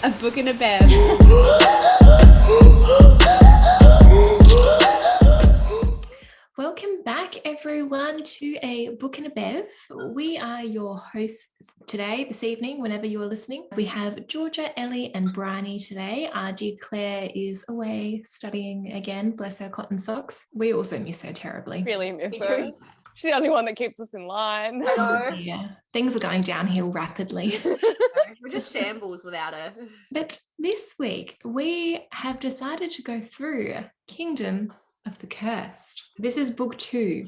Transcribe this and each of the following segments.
A book and a bev. Welcome back, everyone, to a book and a bev. We are your hosts today, this evening, whenever you are listening. We have Georgia, Ellie, and Briony today. Our dear Claire is away studying again, bless her cotton socks. We also miss her terribly. Really miss her. She's the only one that keeps us in line. I know. Yeah, things are going downhill rapidly. We're just shambles without her. But this week, we have decided to go through Kingdom of the Cursed. This is book 2.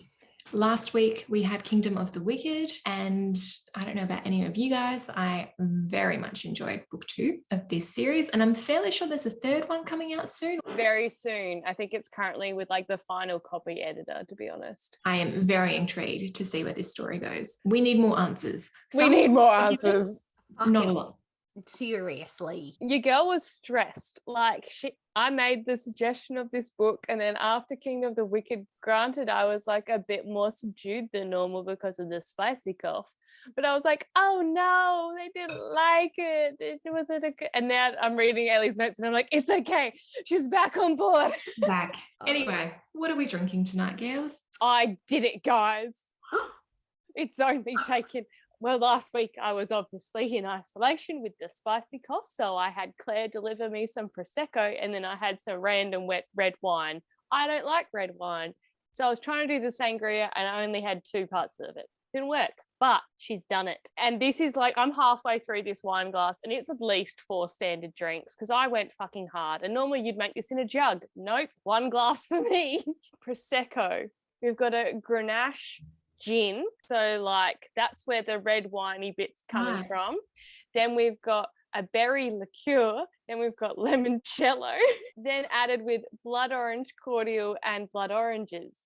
Last week, we had Kingdom of the Wicked, and I don't know about any of you guys, but I very much enjoyed book 2 of this series, and I'm fairly sure there's a third one coming out soon. Very soon. I think it's currently with like the final copy editor, to be honest. I am very intrigued to see where this story goes. We need more answers. We need more answers. Not a lot. Seriously. Your girl was stressed. Like, I made the suggestion of this book, and then after Kingdom of the Wicked, granted, I was like a bit more subdued than normal because of the spicy cough. But I was like, oh no, they didn't like it. It wasn't a good. And now I'm reading Ellie's notes, and I'm like, it's okay. She's back on board. Back. Anyway, what are we drinking tonight, girls? I did it, guys. It's only taken. Well, last week I was obviously in isolation with the spicy cough, so I had Claire deliver me some Prosecco, and then I had some random wet red wine. I don't like red wine, so I was trying to do the sangria, and I only had 2 parts of it. Didn't work, but she's done it. And this is like, I'm halfway through this wine glass, and it's at least 4 standard drinks, because I went fucking hard. And normally you'd make this in a jug. Nope, 1 glass for me. Prosecco. We've got a Grenache gin, so like that's where the red winey bit's coming from. Then we've got a berry liqueur, then we've got limoncello, then added with blood orange cordial and blood oranges.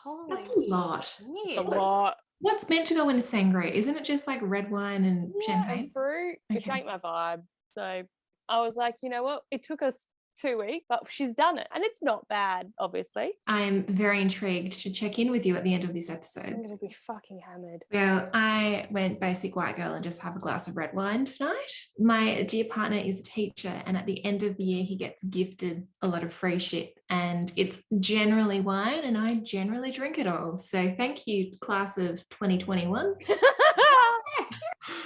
Holy That's a lot. shit. A lot. What's meant to go into sangria? Isn't it just like red wine and champagne? And fruit. It Okay. ain't my vibe. So I was like, you know what, it took us 2 weeks, but she's done it, and it's not bad, obviously. I am very intrigued to check in with you at the end of this I'm episode. gonna be fucking hammered. Well, I went basic white girl and just have a glass of red wine tonight. My dear partner is a teacher, and at the end of the year, he gets gifted a lot of free shit, and it's generally wine, and I generally drink it all. So thank you, class of 2021.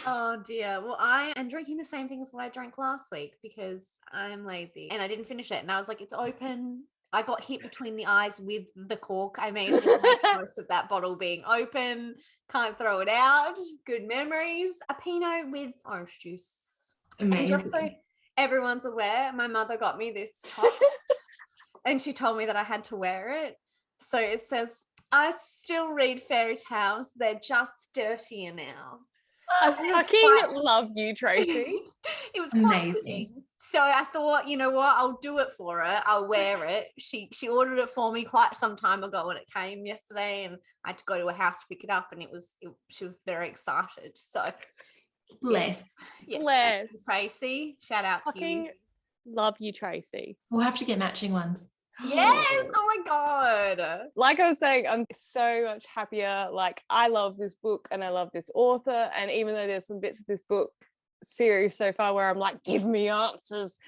Oh dear. Well, I am drinking the same thing as what I drank last week because I'm lazy and I didn't finish it. And I was like, it's open. I got hit between the eyes with the cork. I made the most of that bottle being open. Can't throw it out. Good memories. A Pinot with orange juice. Amazing. And just so everyone's aware, my mother got me this top and she told me that I had to wear it. So it says, I still read fairy tales. They're just dirtier now. I And it was fucking love you, Tracy. It was quite Amazing. fitting. So I thought, you know what, I'll do it for her. I'll wear it. She ordered it for me quite some time ago when it came yesterday, and I had to go to her house to pick it up, and she was very excited. So Bless. yes, Bless. thank you, Tracy. Shout out to Fucking you. love you, Tracy. We'll have to get matching ones. Yes. Oh my God. Like I was saying, I'm so much happier. Like, I love this book and I love this author. And even though there's some bits of this book series so far where I'm like, give me answers,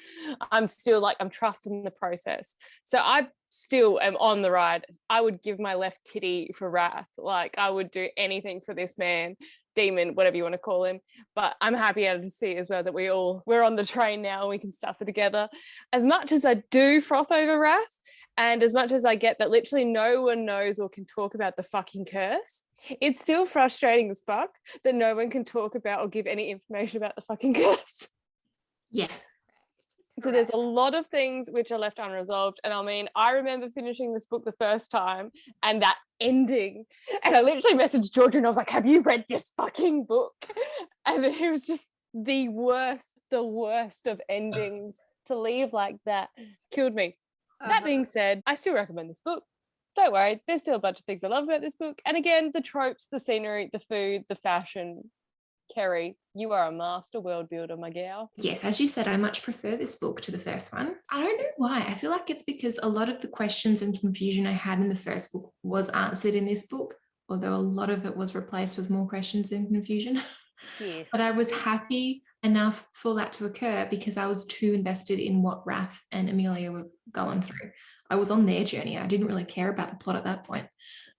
I'm still like, I'm trusting the process. So I still am on the ride. I would give my left titty for Wrath. Like, I would do anything for this man, demon, whatever you want to call him. But I'm happy to see as well that we're on the train now and we can suffer together. As much as I do froth over Wrath, and as much as I get that literally no one knows or can talk about the fucking curse, it's still frustrating as fuck that no one can talk about or give any information about the fucking curse. Yeah. So there's a lot of things which are left unresolved. And I mean, I remember finishing this book the first time and that ending. And I literally messaged Georgia and I was like, have you read this fucking book? And it was just the worst of endings to leave like that. Killed me. That being said, I still recommend this book. Don't worry, there's still a bunch of things I love about this book. And again, the tropes, the scenery, the food, the fashion. Kerri, you are a master world builder, my gal. Yes, as you said, I much prefer this book to the first one. I don't know why. I feel like it's because a lot of the questions and confusion I had in the first book was answered in this book, although a lot of it was replaced with more questions and confusion. Yeah. But I was happy enough for that to occur because I was too invested in what Wrath and Emilia were going through. I was on their journey. I didn't really care about the plot at that point.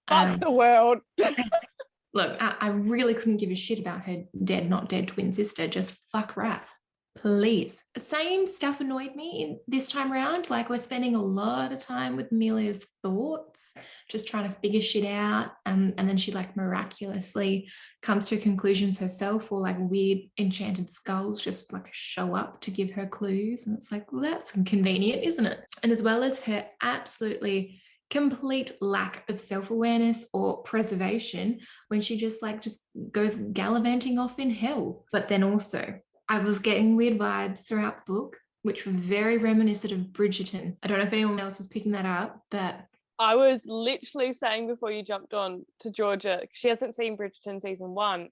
Fuck the world. Look, I really couldn't give a shit about her dead, not dead twin sister. Just fuck Wrath. Please. Same stuff annoyed me this time around. Like, we're spending a lot of time with Emilia's thoughts, just trying to figure shit out. And then she like miraculously comes to conclusions herself, or like weird enchanted skulls just like show up to give her clues. And it's like, well, that's inconvenient, isn't it? And as well as her absolutely complete lack of self-awareness or preservation when she just goes gallivanting off in hell. But then also, I was getting weird vibes throughout the book, which were very reminiscent of Bridgerton. I don't know if anyone else was picking that up, but I was literally saying before you jumped on to Georgia, she hasn't seen Bridgerton season 1.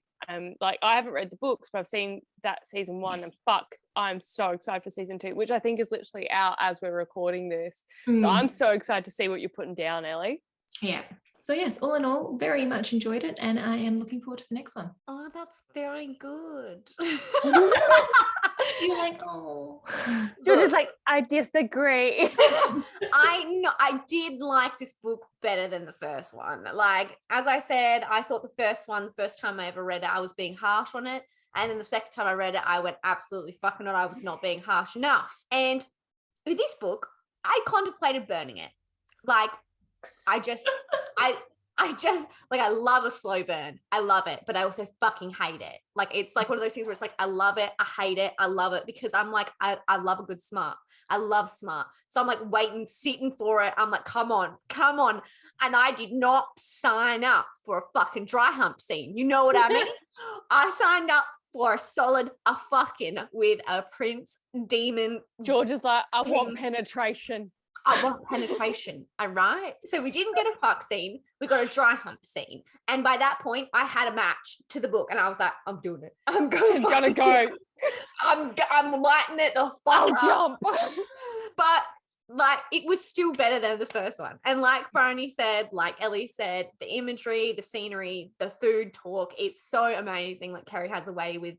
Like, I haven't read the books, but I've seen that season 1, and fuck, I'm so excited for season 2, which I think is literally out as we're recording this. So I'm so excited to see what you're putting down, Ellie. Yeah. So yes, all in all, very much enjoyed it, and I am looking forward to the next one. Oh, that's very good. You're like, oh. Georgia's like, I disagree. I did like this book better than the first one. Like, as I said, I thought the first time I ever read it, I was being harsh on it. And then the second time I read it, I went absolutely fucking not. I was not being harsh enough. And with this book, I contemplated burning it. Like, I love a slow burn. I love it, but I also fucking hate it. Like, it's like one of those things where it's like, I love it, I hate it, I love it, because I'm like, I love a good smart. I love smart. So I'm like waiting, sitting for it. I'm like, come on. And I did not sign up for a fucking dry hump scene. You know what I mean? I signed up for a fucking with a prince demon. Georgia's like, I want penetration. I want penetration. All right. So we didn't get a fuck scene. We got a dry hump scene. And by that point, I had a match to the book. And I was like, I'm doing it. I'm gonna go. I'm lighting it the fuck up. Jump. But like, it was still better than the first one. And like Briony said, like Ellie said, the imagery, the scenery, the food talk, it's so amazing. Like, Kerri has a way with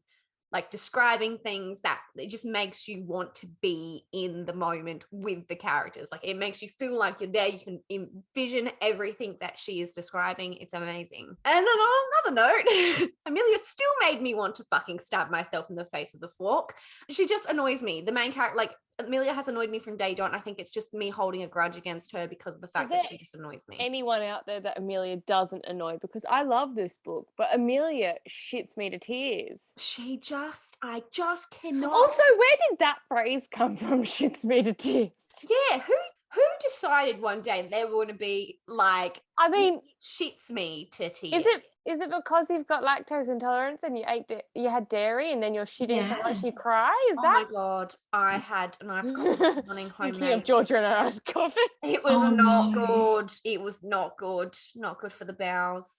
like describing things that it just makes you want to be in the moment with the characters. Like, it makes you feel like you're there. You can envision everything that she is describing. It's amazing. And then on another note, Emilia still made me want to fucking stab myself in the face with a fork. She just annoys me. The main character, like, Emilia has annoyed me from day dot. I think it's just me holding a grudge against her because of the fact that she just annoys me. Anyone out there that Emilia doesn't annoy? Because I love this book, but Emilia shits me to tears. I just cannot. Also, where did that phrase come from? Shits me to tears. Yeah, who decided one day they were going to be like, I mean, shits me to tears? Is it because you've got lactose intolerance and you had dairy and then you're shitting so much you cry? Is that? Oh my god, I had an iced coffee this morning, homemade. Of Georgia and an iced coffee. It was not good. It was not good. Not good for the bowels,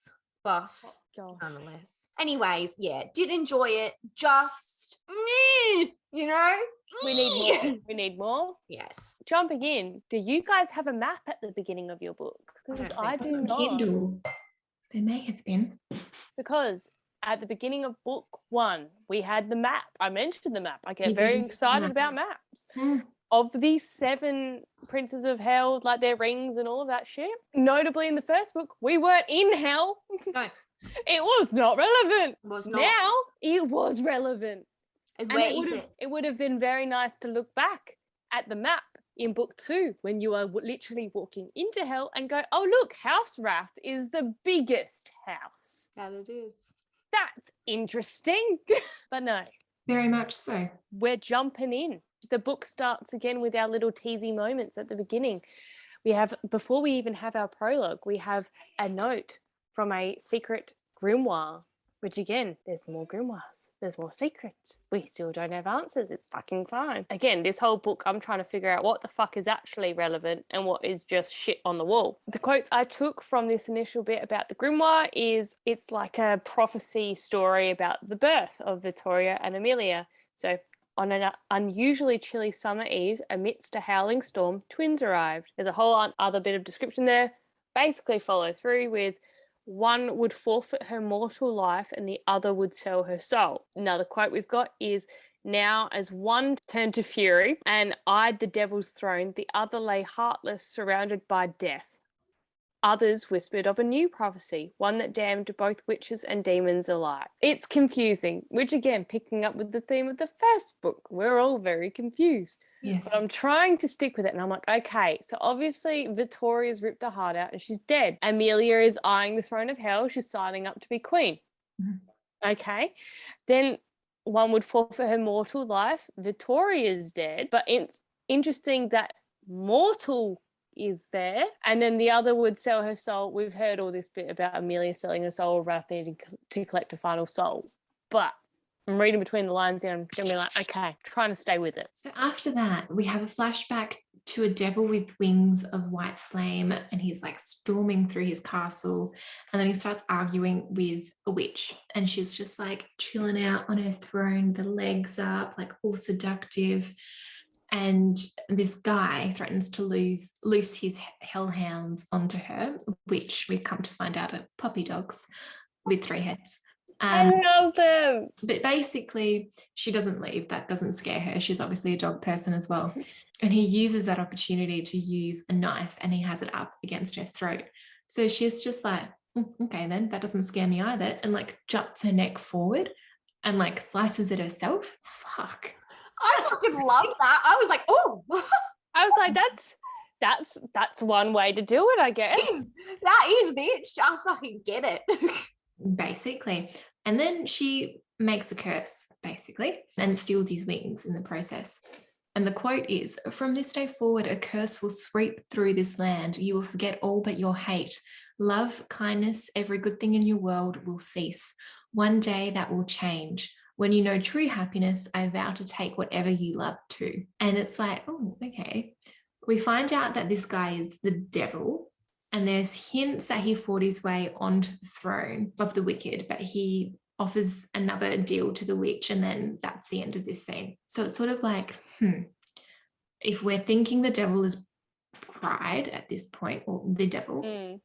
but nonetheless. Anyways, yeah, did enjoy it. Just, you know, we need more. We need more. Yes. Jumping in, do you guys have a map at the beginning of your book? Because I do not. Kindle. There may have been. Because at the beginning of book 1, we had the map. I mentioned the map. I get very excited about maps. Of these 7 princes of hell, like their rings and all of that shit. Notably, in the first book, we weren't in hell. No. It was not relevant. It was not. Now, it was relevant. Where is it? It would have been very nice to look back at the map in book 2 when you are literally walking into hell and go, oh, look, House Wrath is the biggest house. That it is. That's interesting. But no. Very much so. We're jumping in. The book starts again with our little teasy moments at the beginning. We have, before we even have our prologue, we have a note from a secret grimoire, which again, there's more grimoires, there's more secrets. We still don't have answers. It's fucking fine. Again, this whole book, I'm trying to figure out what the fuck is actually relevant and what is just shit on the wall. The quotes I took from this initial bit about the grimoire is, it's like a prophecy story about the birth of Victoria and Emilia. So, on an unusually chilly summer eve, amidst a howling storm, twins arrived. There's a whole other bit of description there. Basically follow through with, one would forfeit her mortal life and the other would sell her soul. Another quote we've got is, now as one turned to fury and eyed the devil's throne, the other lay heartless, surrounded by death. Others whispered of a new prophecy, one that damned both witches and demons alike. It's confusing, which again, picking up with the theme of the first book, we're all very confused. Yes. But I'm trying to stick with it, and I'm like, okay, so obviously Victoria's ripped her heart out and she's dead. Emilia is eyeing the throne of hell. She's signing up to be queen. Mm-hmm. Okay. Then one would forfeit her mortal life. Victoria's dead. But interesting that mortal is there, and then the other would sell her soul. We've heard all this bit about Emilia selling her soul, Wrath needing to collect a final soul, but I'm reading between the lines and I'm gonna be like, okay, trying to stay with it. So after that, we have a flashback to a devil with wings of white flame, and he's like storming through his castle, and then he starts arguing with a witch, and she's just like chilling out on her throne, the legs up, like all seductive. And this guy threatens to loose his hellhounds onto her, which we come to find out are puppy dogs with 3 heads. I love them. But basically, she doesn't leave. That doesn't scare her. She's obviously a dog person as well. And he uses that opportunity to use a knife, and he has it up against her throat. So she's just like, okay, then that doesn't scare me either. And like juts her neck forward and like slices it herself. Fuck. I fucking love that. I was like, oh. I was like, that's one way to do it, I guess. That is, bitch. Just fucking get it. Basically. And then she makes a curse, basically, and steals his wings in the process. And the quote is, from this day forward, a curse will sweep through this land. You will forget all but your hate. Love, kindness, every good thing in your world will cease. One day that will change. When you know true happiness, I vow to take whatever you love too. And it's like, oh, okay. We find out that this guy is the devil, and there's hints that he fought his way onto the throne of the wicked, but he offers another deal to the witch, and then that's the end of this scene. So it's sort of like, if we're thinking the devil is pride at this point, or the devil,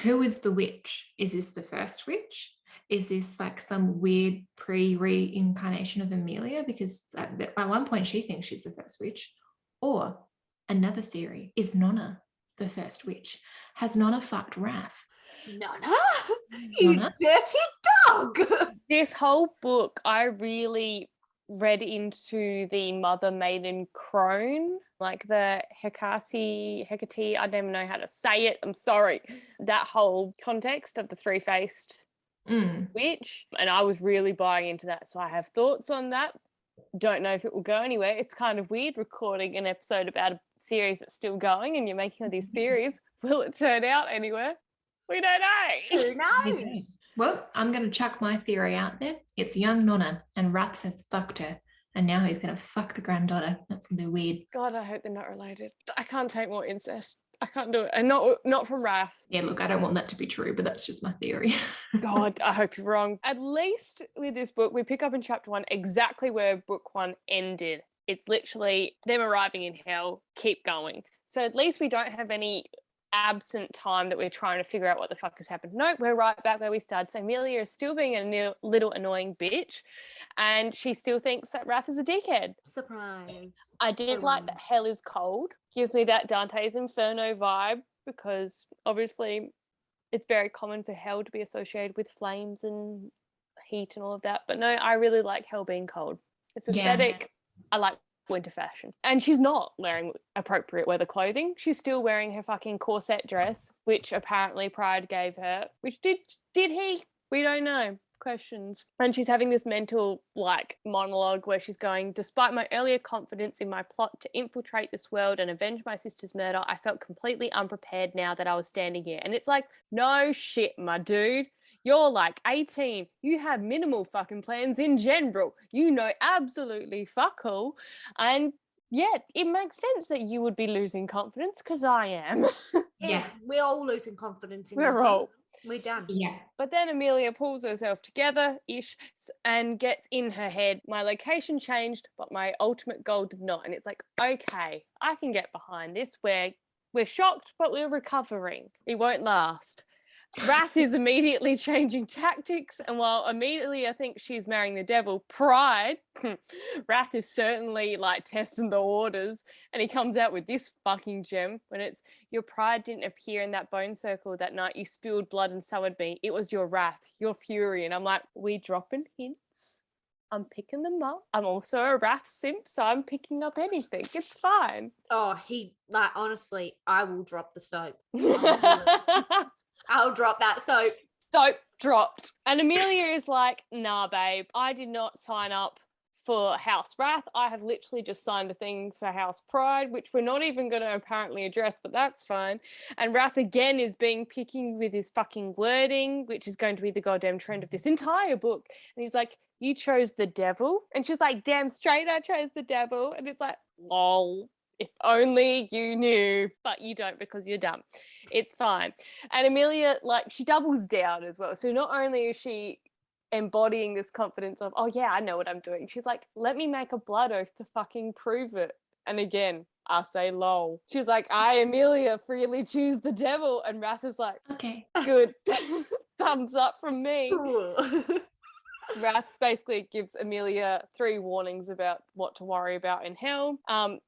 who is the witch? Is this the first witch? Is this like some weird pre-reincarnation of Emilia? Because at one point she thinks she's the first witch. Or another theory, is Nonna the first witch? Has Nonna fucked Wrath? Nonna? You dirty dog! This whole book, I really read into the mother maiden crone, like the Hecate, I don't even know how to say it, I'm sorry. That whole context of the three-faced witch, and I was really buying into that, so I have thoughts on that. Don't know if it will go anywhere. It's kind of weird recording an episode about a series that's still going and you're making all these theories. Will it turn out anywhere? We don't know. Who knows? Well, I'm going to chuck my theory out there. It's young Nonna, and Wrath has fucked her, and now he's going to fuck the granddaughter. That's going to be weird. God, I hope they're not related. I can't take more incest. I can't do it. And not from Wrath. Yeah, look, I don't want that to be true, but that's just my theory. God, I hope you're wrong. At least with this book, we pick up in chapter 1 exactly where book 1 ended. It's literally them arriving in hell, keep going. So at least we don't have any absent time that we're trying to figure out what the fuck has happened. No, we're right back where we started. So Emilia is still being a little annoying bitch, and she still thinks that Wrath is a dickhead. Surprise. I did like that hell is cold. Gives me that Dante's Inferno vibe, because obviously it's very common for hell to be associated with flames and heat and all of that. But no, I really like hell being cold. It's aesthetic. Yeah. I like winter fashion. And she's not wearing appropriate weather clothing. She's still wearing her fucking corset dress, which apparently Pride gave her. Which did he? We don't know. Questions. And she's having this mental like monologue where she's going, despite my earlier confidence in my plot to infiltrate this world and avenge my sister's murder, I felt completely unprepared now that I was standing here. And it's like, no shit, my dude. You're like 18. You have minimal fucking plans in general. You know absolutely fuck all. And yeah, it makes sense that you would be losing confidence, because I am. Yeah, we're all losing confidence in We're all. We're done. Yeah. But then Emilia pulls herself together-ish and gets in her head, my location changed, but my ultimate goal did not. And it's like, okay, I can get behind this. We're shocked, but we're recovering. It won't last. Wrath is immediately changing tactics, and while Amelia thinks she's marrying the devil, Pride, Wrath is certainly like testing the waters, and he comes out with this fucking gem when it's, your pride didn't appear in that bone circle that night you spilled blood and soured me. It was your wrath, your fury. And I'm like, we dropping hints. I'm picking them up. I'm also a wrath simp, so I'm picking up anything. It's fine. Oh, honestly, I will drop the soap. I'll drop that soap. Soap dropped. And Amelia is like, nah, babe, I did not sign up for House Wrath. I have literally just signed a thing for House Pride, which we're not even going to apparently address, but that's fine. And Wrath again is being picky with his fucking wording, which is going to be the goddamn trend of this entire book. And he's like, you chose the devil? And she's like, damn straight I chose the devil. And it's like, lol. If only you knew, but you don't because you're dumb. It's fine. And Amelia, like, she doubles down as well. So not only is she embodying this confidence of, oh yeah, I know what I'm doing. She's like, let me make a blood oath to fucking prove it. And again, I say lol. She's like, I, Amelia, freely choose the devil. And Wrath is like, Okay. good. Thumbs up from me. Wrath basically gives Amelia 3 warnings about what to worry about in hell,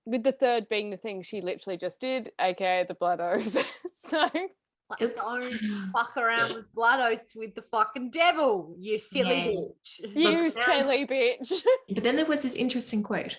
with the third being the thing she literally just did, aka the blood oath. So like, don't fuck around with blood oaths with the fucking devil, you silly bitch. You silly bitch. But then there was this interesting quote.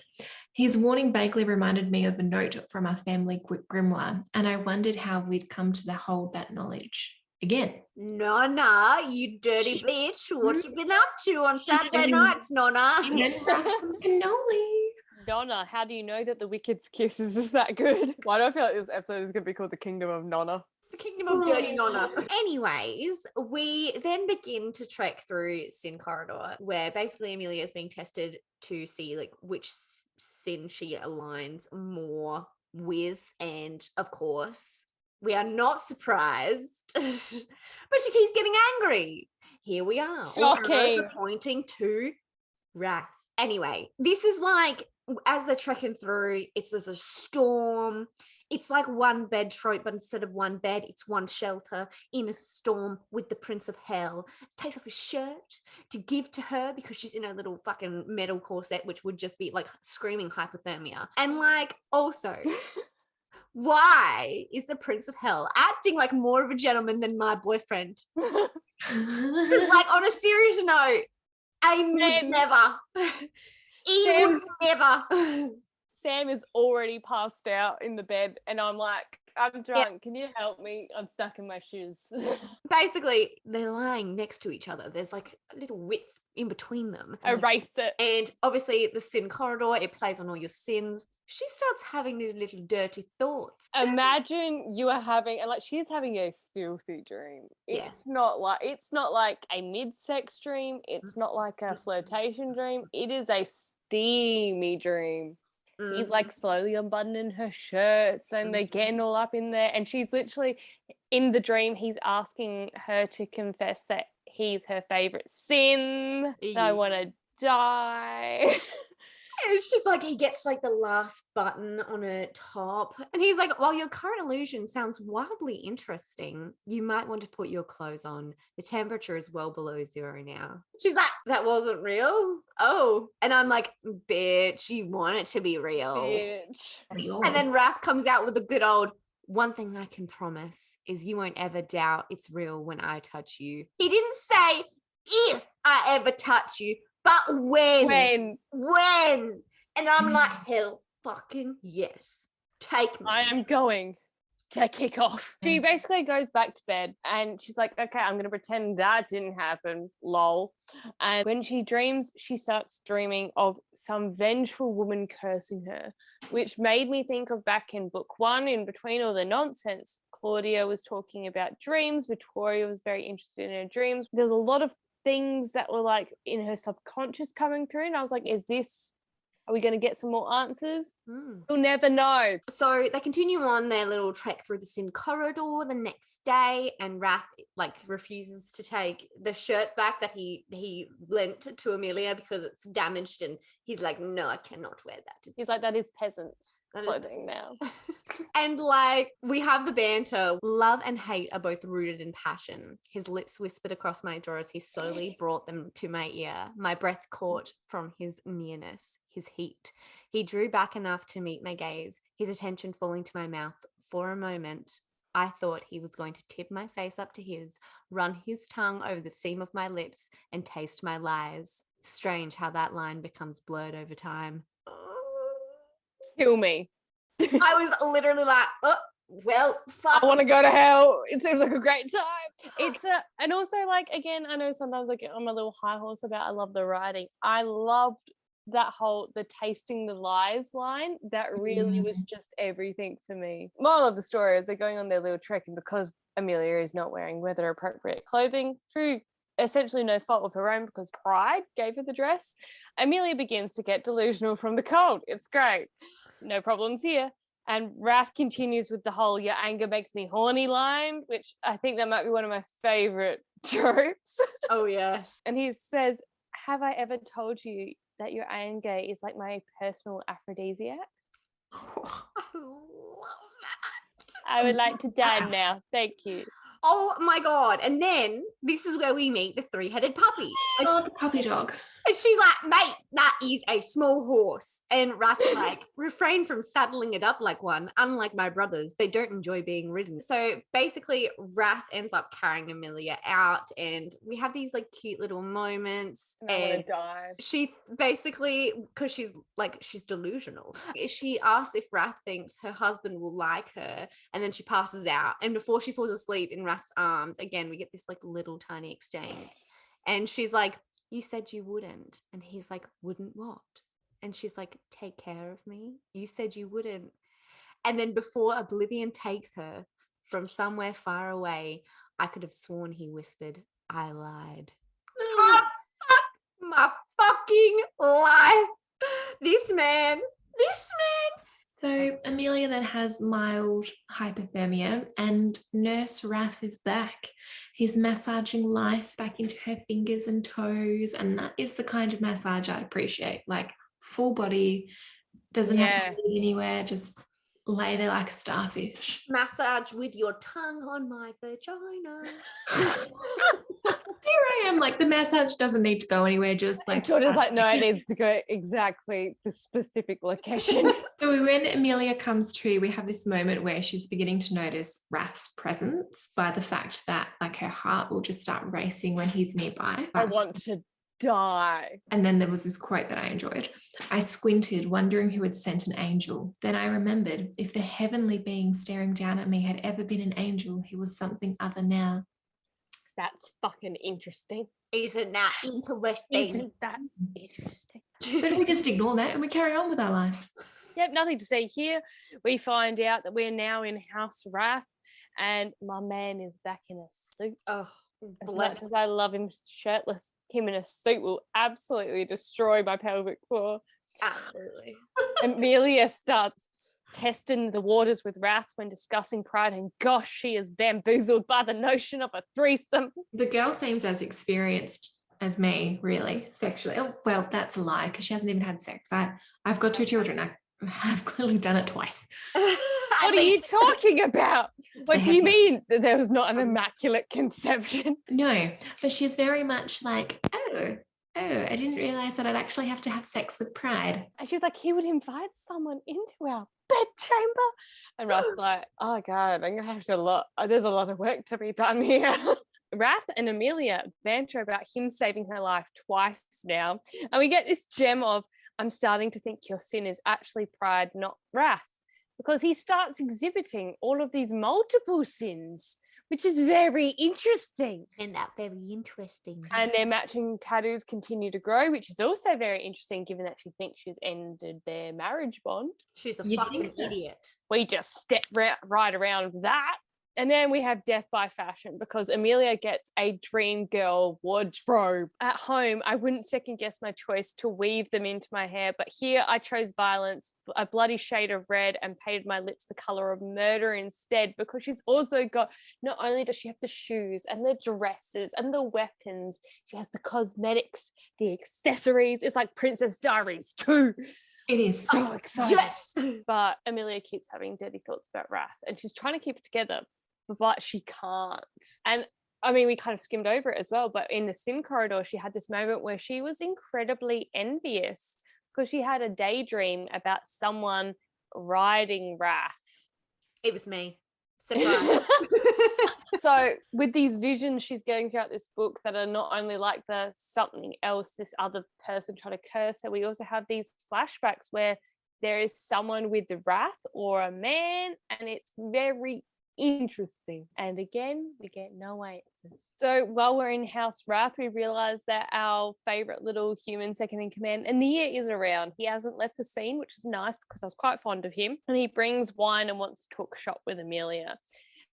His warning vaguely reminded me of a note from our family grimoire, and I wondered how we'd come to hold that knowledge. Again. Nonna, you dirty bitch. What you been up to on Saturday nights, Nonna? Cannoli. Nonna, how do you know that the Wicked's kisses is that good? Why do I feel like this episode is going to be called The Kingdom of Nonna? The Kingdom of Dirty Nonna. Anyways, we then begin to trek through Sin Corridor, where basically Amelia is being tested to see like which sin she aligns more with. And of course, we are not surprised, but she keeps getting angry. Here we are. All arrows are pointing to Wrath. Anyway, this is like, as they're trekking through, there's a storm. It's like one bed trope, but instead of one bed, it's one shelter in a storm with the Prince of Hell. Takes off his shirt to give to her because she's in a little fucking metal corset, which would just be like screaming hypothermia. And like, also... why is the Prince of Hell acting like more of a gentleman than my boyfriend? Because, like, on a serious note, I would never. He would never. Sam is already passed out in the bed, and I'm like, I'm drunk. Yeah. Can you help me? I'm stuck in my shoes. Basically, they're lying next to each other. There's like a little width in between them. Erase it. And obviously, the sin corridor, it plays on all your sins. She starts having these little dirty thoughts. Imagine you are having, and like she's having a filthy dream. It's not like a mid-sex dream. It's not like a flirtation dream. It is a steamy dream. He's like slowly unbuttoning her shirts and they're getting all up in there. And she's literally, in the dream, he's asking her to confess that he's her favorite sin. I want to die. It's just like he gets like the last button on her top. And he's like, while your current illusion sounds wildly interesting, you might want to put your clothes on. The temperature is well below 0 now. She's like, that wasn't real? Oh. And I'm like, bitch, you want it to be real. Bitch. And then Wrath comes out with a good old, one thing I can promise is you won't ever doubt it's real when I touch you. He didn't say if I ever touch you, but when? And I'm like, hell fucking yes. Take me. I am going to kick off. She basically goes back to bed and she's like, okay, I'm going to pretend that didn't happen, lol. And when she dreams, she starts dreaming of some vengeful woman cursing her, which made me think of back in book 1, in between all the nonsense. Claudia was talking about dreams. Victoria was very interested in her dreams. There's a lot of things that were like in her subconscious coming through, and I was like, are we going to get some more answers? We'll never know. So they continue on their little trek through the Sin corridor the next day, and Wrath like refuses to take the shirt back that he lent to Amelia because it's damaged, and he's like, no, I cannot wear that. He's like, that is peasants clothing now. And like we have the banter. Love and hate are both rooted in passion. His lips whispered across my jaw as he slowly brought them to my ear. My breath caught from his nearness, his heat. He drew back enough to meet my gaze, his attention falling to my mouth. For a moment, I thought he was going to tip my face up to his, run his tongue over the seam of my lips, and taste my lies. Strange how that line becomes blurred over time. Kill me. I was literally like, oh, well, fuck. I want to go to hell. It seems like a great time. And also like, again, I know sometimes I get on my little high horse about, I love the writing. I loved the tasting the lies line. That really was just everything for me. Moral of the story is they're going on their little trek, and because Emilia is not wearing weather appropriate clothing through essentially no fault of her own because pride gave her the dress, Emilia begins to get delusional from the cold. It's great. No problems here. And Wrath continues with the whole "your anger makes me horny" line, which I think that might be one of my favorite tropes. Oh, yes. And he says, have I ever told you that your anger is like my personal aphrodisiac? Oh, I love that. I would like to die now. Thank you. Oh my God. And then this is where we meet the three-headed puppy. Oh, the puppy dog. And she's like, mate, that is a small horse. And Wrath's like, refrain from saddling it up like one. Unlike my brothers, they don't enjoy being ridden. So basically, Wrath ends up carrying Emilia out, and we have these like cute little moments. I want to die. She basically, because she's delusional, she asks if Wrath thinks her husband will like her, and then she passes out. And before she falls asleep in Wrath's arms, again, we get this like little tiny exchange. And she's like, you said you wouldn't. And he's like, wouldn't what? And she's like, take care of me. You said you wouldn't. And then before oblivion takes her from somewhere far away, I could have sworn he whispered, I lied. Oh, fuck my fucking life. This man. So Emilia then has mild hypothermia, and Nurse Wrath is back. He's massaging life back into her fingers and toes, and that is the kind of massage I'd appreciate. Like full body, doesn't have to lead anywhere, just lay there like a starfish. Massage with your tongue on my vagina. Here I am, like the massage doesn't need to go anywhere, just like Georgia's like, no, it needs to go exactly the specific location. So when Emilia comes to, we have this moment where she's beginning to notice Wrath's presence by the fact that like her heart will just start racing when he's nearby. I want to die. And then there was this quote that I enjoyed. I squinted, wondering who had sent an angel. Then I remembered, if the heavenly being staring down at me had ever been an angel, he was something other now. That's fucking interesting. Isn't that interesting? Isn't that interesting? But we just ignore that and we carry on with our life. Yep, nothing to see here. We find out that we're now in House Wrath, and my man is back in a suit. Oh, as much as I love him shirtless, him in a suit will absolutely destroy my pelvic floor. Absolutely. Emilia starts testing the waters with Wrath when discussing pride, and gosh, she is bamboozled by the notion of a threesome. The girl seems as experienced as me, really, sexually. Oh, well, that's a lie, because she hasn't even had sex. I've got 2 children. I have clearly done it twice. What are you talking about? What do you mean that there was not an immaculate conception? No, but she's very much like, oh, I didn't realize that I'd actually have to have sex with pride. And she's like, he would invite someone into our bedchamber. And Wrath's like, oh God, I'm going to have to there's a lot of work to be done here. Wrath and Emilia banter about him saving her life twice now. And we get this gem of, I'm starting to think your sin is actually pride, not wrath. Because he starts exhibiting all of these multiple sins, which is very interesting. And that very interesting. And their matching tattoos continue to grow, which is also very interesting, given that she thinks she's ended their marriage bond. She's a fucking idiot. We just step right around that. And then we have death by fashion, because Emilia gets a dream girl wardrobe. At home, I wouldn't second guess my choice to weave them into my hair, but here I chose violence, a bloody shade of red, and painted my lips the color of murder instead, because she's also got, not only does she have the shoes and the dresses and the weapons, she has the cosmetics, the accessories. It's like Princess Diaries 2. It is. So excited. Yes. But Emilia keeps having dirty thoughts about Wrath, and she's trying to keep it together, but she can't. And I mean, we kind of skimmed over it as well, but in the sim corridor, she had this moment where she was incredibly envious because she had a daydream about someone riding Wrath. It was me. Surprise. So with these visions she's getting throughout this book that are not only like the something else, this other person trying to curse her, we also have these flashbacks where there is someone with the Wrath or a man, and it's very interesting. And again, we get no answers. So while we're in House Wrath, we realize that our favorite little human second in command, Ania, is around. He hasn't left the scene, which is nice because I was quite fond of him. And he brings wine and wants to talk shop with Emilia.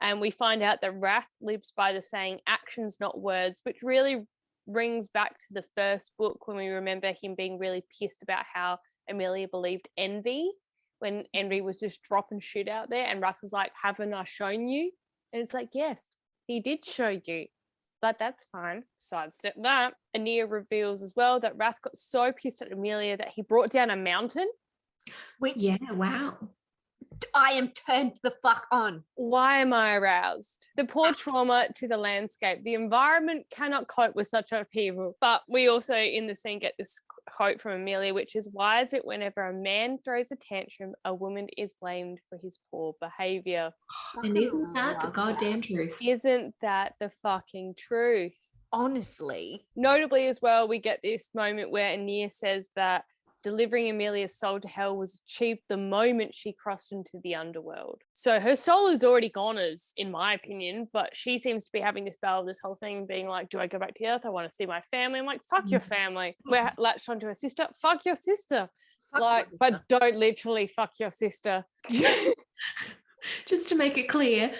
And we find out that Wrath lives by the saying, actions, not words, which really rings back to the first book when we remember him being really pissed about how Emilia believed envy, when envy was just dropping shit out there. And Wrath was like, haven't I shown you? And it's like, yes, he did show you, but that's fine. Sidestep that. Ania reveals as well that Wrath got so pissed at Emilia that he brought down a mountain. Which Yeah, wow. I am turned the fuck on. Why am I aroused? The poor trauma to the landscape. The environment cannot cope with such upheaval. But we also in the scene get this quote from Emilia, which is, why is it whenever a man throws a tantrum, a woman is blamed for his poor behavior? And isn't that the goddamn truth? Isn't that the fucking truth? Honestly. Notably as well, we get this moment where Ania says that delivering Emilia's soul to hell was achieved the moment she crossed into the underworld. So her soul is already goners, in my opinion, but she seems to be having this battle, this whole thing, being like, do I go back to the earth? I want to see my family. I'm like, fuck your family. We're latched onto her sister. Fuck your sister. Fuck like, your but sister. don't literally fuck your sister. Just to make it clear.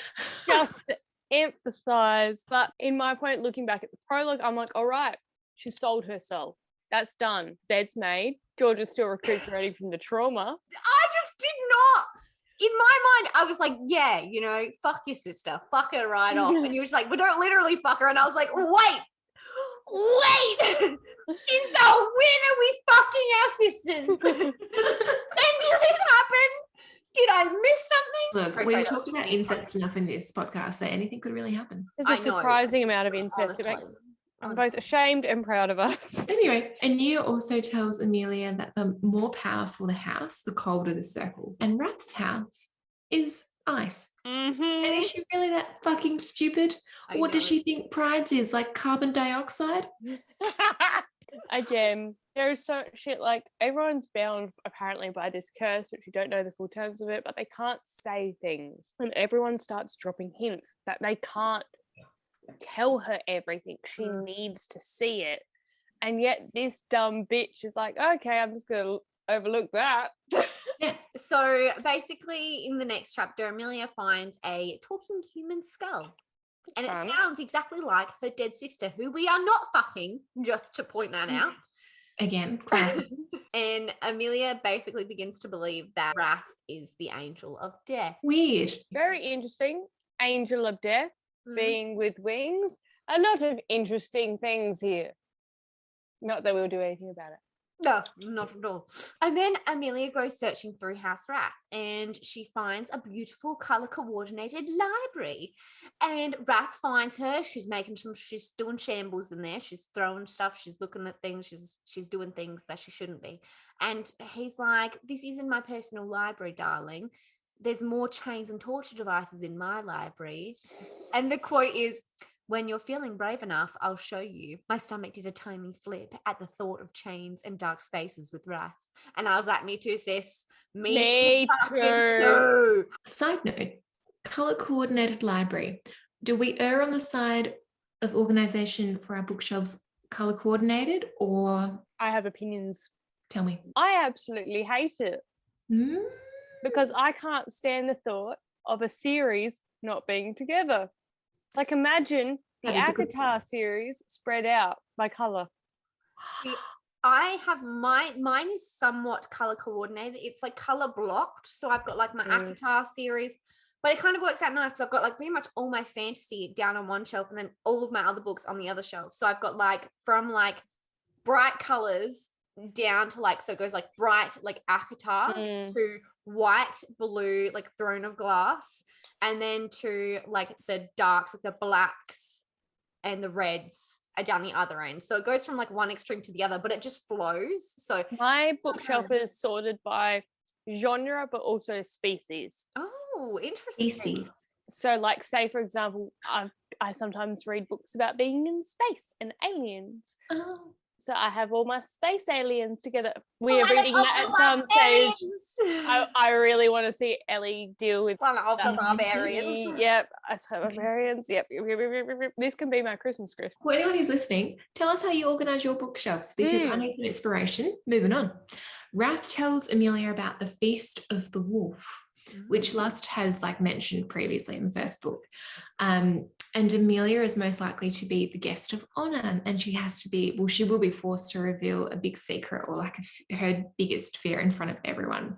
Just to emphasize. But in my point, looking back at the prologue, I'm like, all right, she sold her soul. That's done. Bed's made. Georgia's still recuperating from the trauma. I just did not. In my mind, I was like, yeah, you know, fuck your sister. Fuck her right off. And you were just like, but don't literally fuck her. And I was like, wait. Since when are we fucking our sisters? When did it happen? Did I miss something? Look, we talked about incest enough in this podcast that anything could really happen. There's a surprising amount of incest. I'm both ashamed and proud of us. Anyway, Ania also tells Emilia that the more powerful the house, the colder the circle. And Wrath's house is ice. Mm-hmm. And is she really that fucking stupid? What does she think Pride's is? Like carbon dioxide? Again, there is so much shit, like everyone's bound apparently by this curse, which we don't know the full terms of it, but they can't say things. And everyone starts dropping hints that they can't tell her everything. She needs to see it. And yet this dumb bitch is like, okay, I'm just going to overlook that. Yeah. So basically in the next chapter, Emilia finds a talking human skull. And it sounds exactly like her dead sister, who we are not fucking, just to point that out. Again. And Emilia basically begins to believe that Wrath is the angel of death. Weird. Very interesting. Angel of death, being with wings. A lot of interesting things here. Not that we'll do anything about it. No, not at all. And then Emilia goes searching through House Wrath and she finds a beautiful color coordinated library. And Wrath finds her. She's doing shambles in there. She's throwing stuff. She's looking at things. She's doing things that she shouldn't be. And he's like, this isn't my personal library, darling. There's more chains and torture devices in my library. And the quote is, when you're feeling brave enough, I'll show you. My stomach did a tiny flip at the thought of chains and dark spaces with Wrath. And I was like, me too, sis. Me too. Side note, color coordinated library. Do we err on the side of organization for our bookshelves color coordinated, or? I have opinions. Tell me. I absolutely hate it. Because I can't stand the thought of a series not being together. Like imagine the Avatar series spread out by color. I have mine is somewhat color coordinated. It's like color blocked. So I've got like my Avatar series, but it kind of works out nice because I've got like pretty much all my fantasy down on one shelf and then all of my other books on the other shelf. So I've got like from like bright colors down to like, so it goes like bright, like Akatar to white, blue, like Throne of Glass, and then to like the darks, like the blacks and the reds are down the other end. So it goes from like one extreme to the other, but it just flows. So my bookshelf is sorted by genre, but also species. oh, interesting. Species. So like, say for example, I sometimes read books about being in space and aliens. Oh. So I have all my space aliens together. We are reading that at some stage. I really want to see Ellie deal with Planet of the Barbarians. Yep, barbarians. Yep. This can be my Christmas script. For anyone who's listening, tell us how you organise your bookshelves, because I need some inspiration. Moving on. Wrath tells Emilia about the Feast of the Wolf, which Lust has like mentioned previously in the first book. And Emilia is most likely to be the guest of honor, and she will be forced to reveal a big secret or like her biggest fear in front of everyone.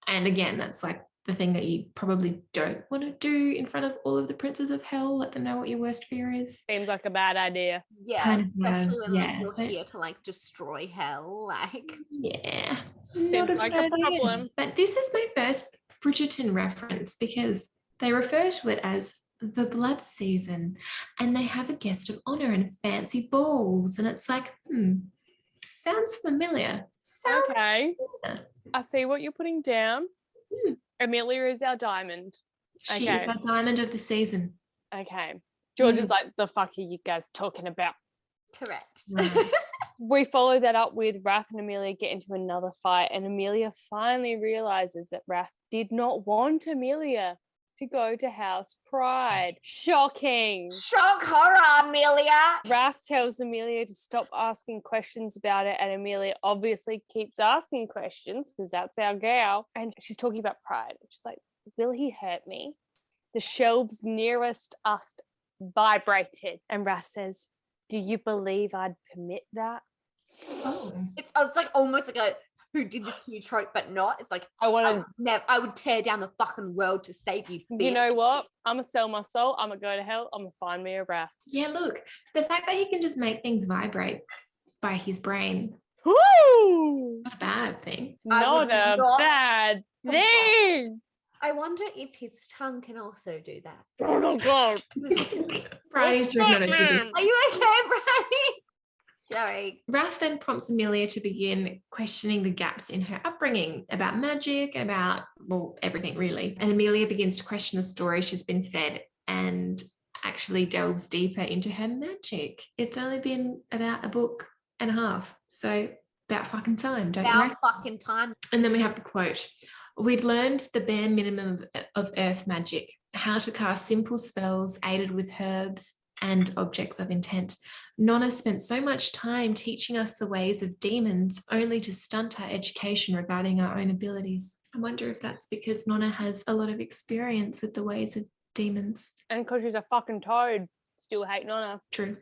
And again, that's like the thing that you probably don't want to do in front of all of the princes of hell. Let them know what your worst fear is. Seems like a bad idea. Yeah, kind of especially when like you're here to like destroy hell. Like, yeah, seems like a problem. But this is my first Bridgerton reference, because they refer to it as the blood season, and they have a guest of honor and fancy balls, and it's like, sounds familiar. Okay, I see what you're putting down. Emilia is our diamond. She is our diamond of the season. Okay, George is like, the fuck are you guys talking about? correct. Right. We follow that up with Wrath and Emilia get into another fight, and Emilia finally realizes that Wrath did not want Emilia to go to House Pride. Shocking. Shock horror, Amelia. Wrath tells Emilia to stop asking questions about it, and Emilia obviously keeps asking questions because that's our gal. And she's talking about Pride. She's like, will he hurt me? The shelves nearest us vibrated. And Wrath says, do you believe I'd permit that? Oh. It's like almost like a who did this to you trope, but not. It's like, I want to. I would tear down the fucking world to save you. You know what? I'm going to sell my soul. I'm going to go to hell. I'm going to find me a Wrath. Yeah, look, the fact that he can just make things vibrate by his brain, Woo! not a bad thing. Not a bad thing. I wonder if his tongue can also do that. Oh my god. Briony's drinking on a chicken. Are you okay, Briony? Sorry. Wrath then prompts Emilia to begin questioning the gaps in her upbringing about magic and about, well, everything really. And Emilia begins to question the story she's been fed and actually delves deeper into her magic. It's only been about a book and a half, so about fucking time, don't you reckon? About fucking time. And then we have the quote. We'd learned the bare minimum of earth magic, how to cast simple spells aided with herbs and objects of intent. Nonna spent so much time teaching us the ways of demons only to stunt our education regarding our own abilities. I wonder if that's because Nonna has a lot of experience with the ways of demons. And because she's a fucking toad, still hating on her. True.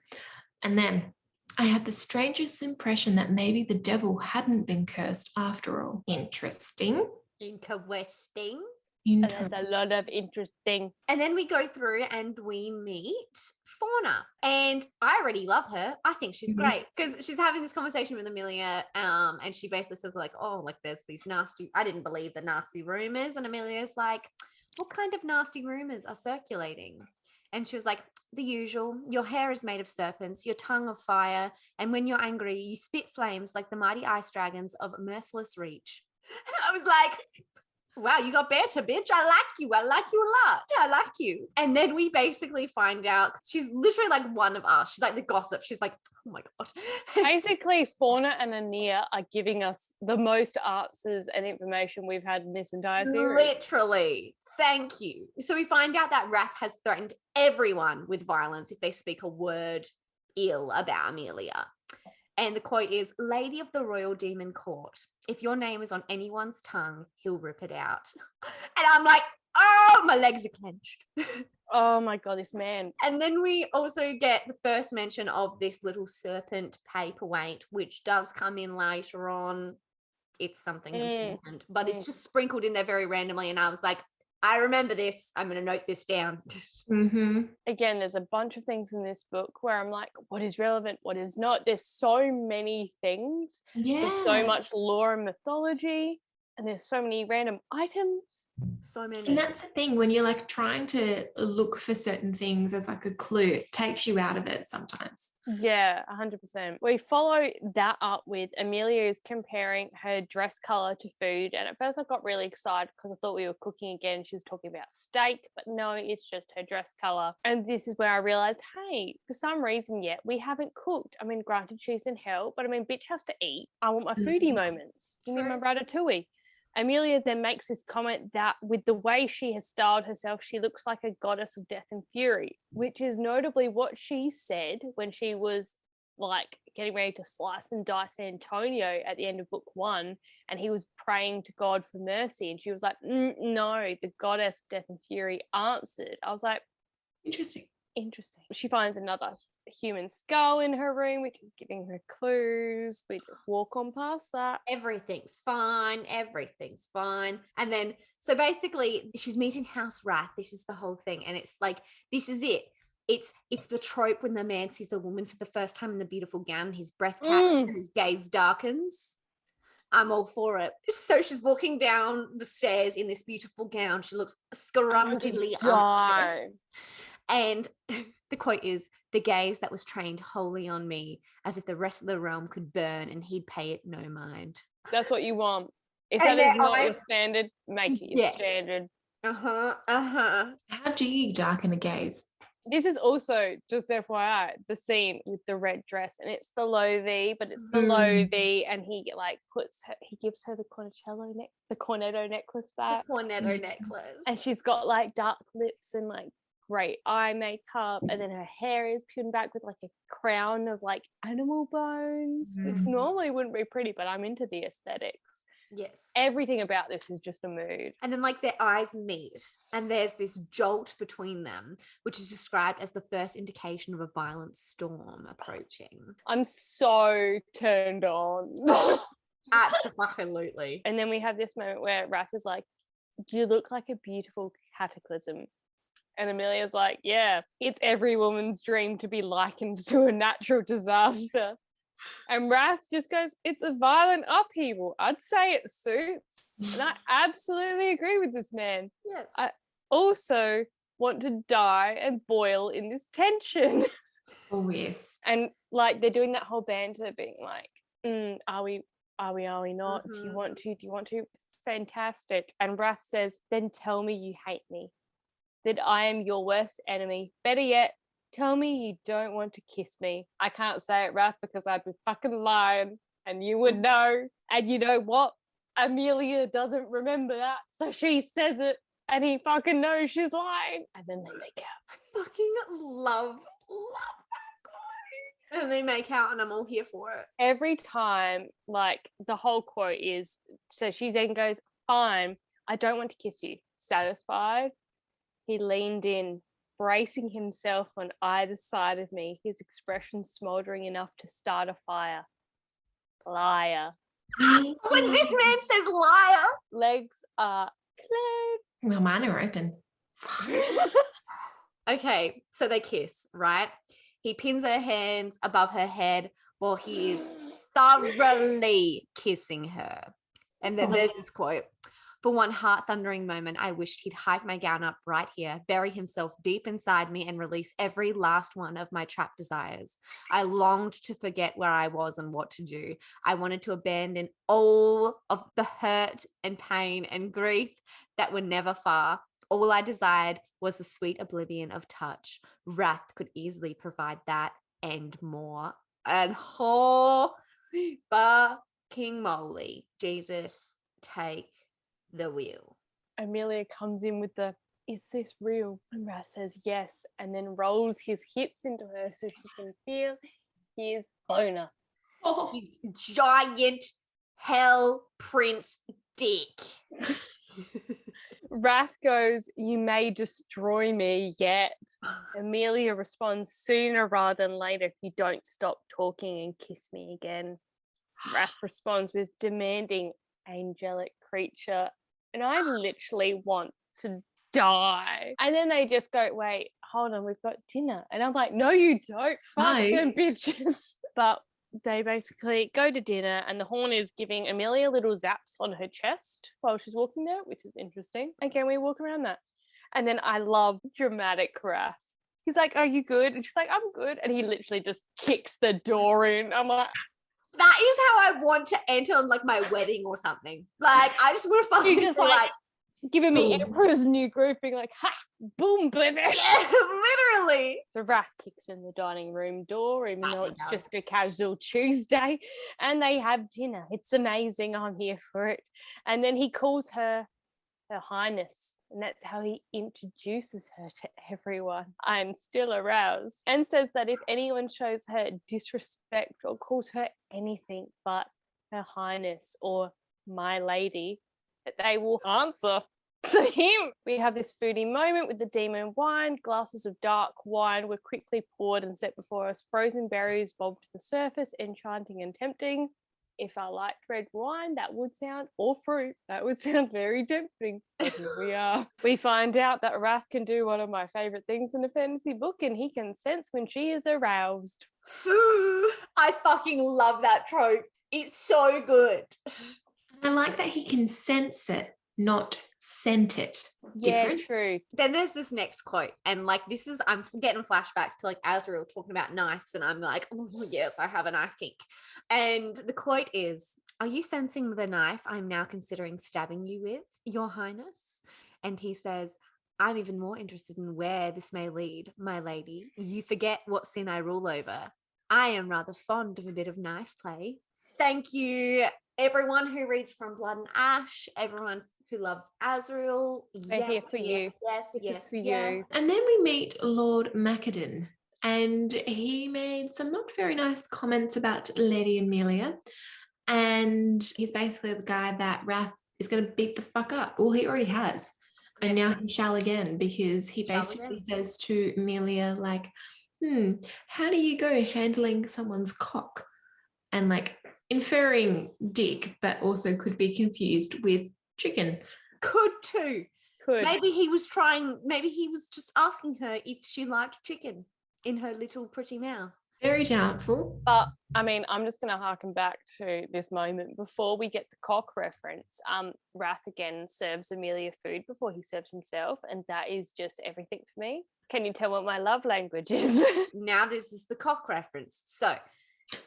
And then I had the strangest impression that maybe the devil hadn't been cursed after all. Interesting. Interesting. And there's a lot of interesting. And then we go through and we meet Fauna. And I already love her. I think she's great because she's having this conversation with Emilia. And she basically says like, oh, like there's these nasty, I didn't believe the nasty rumors. And Emilia's like, what kind of nasty rumors are circulating? And she was like, the usual. Your hair is made of serpents, your tongue of fire. And when you're angry, you spit flames like the mighty ice dragons of merciless reach. And I was like, wow, you got better, bitch. I like you a lot. I like you. And then we basically find out she's literally like one of us. She's like the gossip. She's like, oh my God. Basically, Fauna and Ania are giving us the most answers and information we've had in this entire series. Literally. Thank you. So we find out that Wrath has threatened everyone with violence if they speak a word ill about Emilia. And the quote is, Lady of the Royal Demon Court, if your name is on anyone's tongue, he'll rip it out. And I'm like, oh, my legs are clenched. Oh my God, this man. And then we also get the first mention of this little serpent paperweight, which does come in later on. It's something important, but it's just sprinkled in there very randomly. And I was like, I remember this. I'm going to note this down. Again, there's a bunch of things in this book where I'm like, what is relevant? What is not? There's so many things. Yeah. There's so much lore and mythology, and there's so many random items. So many. And that's the thing, when you're like trying to look for certain things as like a clue, it takes you out of it sometimes. Yeah, 100%. We follow that up with Emilia is comparing her dress color to food. And at first I got really excited because I thought we were cooking again. She was talking about steak, but no, it's just her dress color. And this is where I realized, hey, for some reason yet, we haven't cooked. I mean, granted, she's in hell, but I mean, bitch has to eat. I want my foodie moments. Give me my ratatouille. Emilia then makes this comment that with the way she has styled herself, she looks like a goddess of death and fury, which is notably what she said when she was like getting ready to slice and dice Antonio at the end of book 1, and he was praying to God for mercy, and she was like, no, the goddess of death and fury answered. I was like, Interesting. She finds another human skull in her room, which is giving her clues. We just walk on past that. Everything's fine. And then, so basically, she's meeting House Wrath. This is the whole thing. And it's like, this is it. It's the trope when the man sees the woman for the first time in the beautiful gown, his breath catches and his gaze darkens. I'm all for it. So she's walking down the stairs in this beautiful gown. She looks scrumptiously unctuous. And the quote is, the gaze that was trained wholly on me, as if the rest of the realm could burn and he'd pay it no mind. That's what you want. If that is not your standard, make it your standard. How do you darken a gaze? This is also, just FYI, the scene with the red dress, and it's the Lovi, but it's the Lovi, and he like he gives her the cornetto necklace back. The cornetto necklace. And she's got like dark lips and like great eye makeup, and then her hair is pinned back with like a crown of like animal bones, which normally wouldn't be pretty, but I'm into the aesthetics. Yes. Everything about this is just a mood. And then like their eyes meet and there's this jolt between them, which is described as the first indication of a violent storm approaching. I'm so turned on. Absolutely. And then we have this moment where Wrath is like, you look like a beautiful cataclysm. And Emilia's like, yeah, it's every woman's dream to be likened to a natural disaster. And Wrath just goes, it's a violent upheaval. I'd say it suits. And I absolutely agree with this man. Yes. I also want to die and boil in this tension. Oh, yes. And like they're doing that whole banter being like, are we not? Do you want to? It's fantastic. And Wrath says, then tell me you hate me. That I am your worst enemy. Better yet, tell me you don't want to kiss me. I can't say it, Wrath, because I'd be fucking lying and you would know. And you know what? Emilia doesn't remember that. So she says it and he fucking knows she's lying. And then they make out. I fucking love that guy. And they make out and I'm all here for it. Every time, like the whole quote is, so she then goes, fine, I don't want to kiss you. Satisfied? He leaned in, bracing himself on either side of me, his expression smouldering enough to start a fire. Liar. When this man says liar. Legs are clear. Well, mine are open. Okay, so they kiss, right? He pins her hands above her head while he is thoroughly kissing her. And then there's this quote. For one heart-thundering moment, I wished he'd hike my gown up right here, bury himself deep inside me, and release every last one of my trapped desires. I longed to forget where I was and what to do. I wanted to abandon all of the hurt and pain and grief that were never far. All I desired was the sweet oblivion of touch. Wrath could easily provide that and more. And fucking moly, Jesus, take the wheel. Emilia comes in with the, is this real? And Wrath says yes, and then rolls his hips into her so she can feel his boner. His giant hell prince dick. Wrath goes, you may destroy me yet. Emilia responds, sooner rather than later if you don't stop talking and kiss me again. Wrath responds with demanding angelic creature. And I literally want to die. And then they just go, wait, hold on, we've got dinner. And I'm like, no, you don't. Fuck No. them bitches. But they basically go to dinner and the horn is giving Emilia little zaps on her chest while she's walking there, which is interesting. Again, we walk around that. And then I love dramatic Wrath. He's like, are you good? And she's like, I'm good. And he literally just kicks the door in. I'm like, that is how I want to enter on like my wedding or something. Like, I just want to fucking just feel like giving me boom. Emperor's New Grouping, like, ha, boom, baby. Yeah, literally. So Wrath kicks in the dining room door, even though it's does. just a casual Tuesday, and they have dinner. It's amazing. I'm here for it. And then he calls her Her Highness, and that's how he introduces her to everyone. I'm still aroused, and says that if anyone shows her disrespect or calls her anything but Her Highness or my lady, that they will answer to him. We have this foodie moment with the demon wine. Glasses of dark wine were quickly poured and set before us. Frozen berries bobbed to the surface, enchanting and tempting. If I liked red wine, that would sound, or fruit, that would sound very tempting. So here we are. We find out that Wrath can do one of my favourite things in a fantasy book, and he can sense when she is aroused. I fucking love that trope. It's so good. I like that he can sense it, not scent it. Yeah, Different. true. Then there's this next quote, and like this is, I'm getting flashbacks to like Azrael talking about knives, and I'm like, oh yes, I have a knife kink. And the quote is, "Are you sensing the knife I'm now considering stabbing you with, Your Highness?" And he says, "I'm even more interested in where this may lead, my lady. You forget what sin I rule over. I am rather fond of a bit of knife play." Thank you, everyone who reads From Blood and Ash, everyone who loves Azrael. They're here for you. Yes, This yes, is for yes. you. And then we meet Lord Macadon, and he made some not very nice comments about Lady Emilia. And he's basically the guy that Wrath is going to beat the fuck up. Well, he already has. And now he shall again, because he basically says to Emilia, like, how do you go handling someone's cock? And like inferring dick, but also could be confused with chicken. Could too. Could. Maybe he was just asking her if she liked chicken in her little pretty mouth. Very doubtful. But I mean, I'm just going to harken back to this moment before we get the cock reference. Wrath again serves Emilia food before he serves himself, and that is just everything for me. Can you tell what my love language is? Now this is the cock reference. So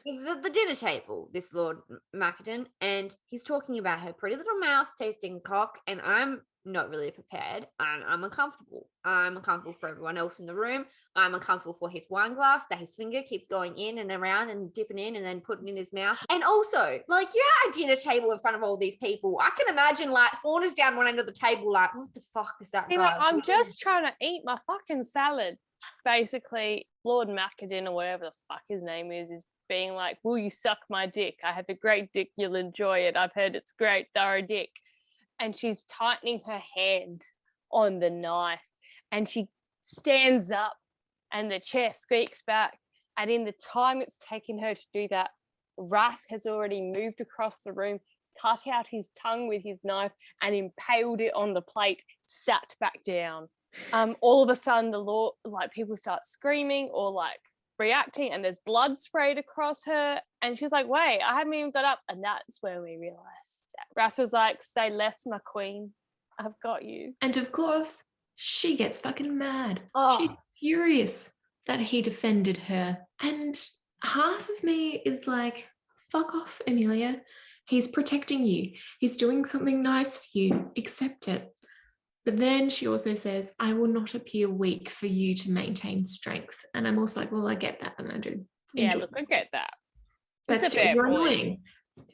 he's at the dinner table, this Lord Macadon, and he's talking about her pretty little mouth tasting cock, and I'm not really prepared, and I'm uncomfortable. I'm uncomfortable for everyone else in the room. I'm uncomfortable for his wine glass that his finger keeps going in and around and dipping in and then putting in his mouth. And also, like, you're at a dinner table in front of all these people. I can imagine, like, Fawn is down one end of the table, like, what the fuck is that guy? I'm just trying to eat my fucking salad. Basically, Lord Macadon, or whatever the fuck his name is being like, will you suck my dick? I have a great dick, you'll enjoy it. I've heard it's great, thorough dick. And she's tightening her hand on the knife, and she stands up and the chair squeaks back. And in the time it's taken her to do that, Wrath has already moved across the room, cut out his tongue with his knife and impaled it on the plate, sat back down. All of a sudden people start screaming or like reacting, and there's blood sprayed across her, and she's like, wait, I haven't even got up. And that's where we realized that Wrath was like, say less, my queen, I've got you. And of course, she gets fucking mad. Oh. She's furious that he defended her. And half of me is like, fuck off, Emilia. He's protecting you. He's doing something nice for you. Accept it. But then she also says, I will not appear weak for you to maintain strength. And I'm also like, well, I get that, and I do. Yeah, look, I get that. That's you're annoying.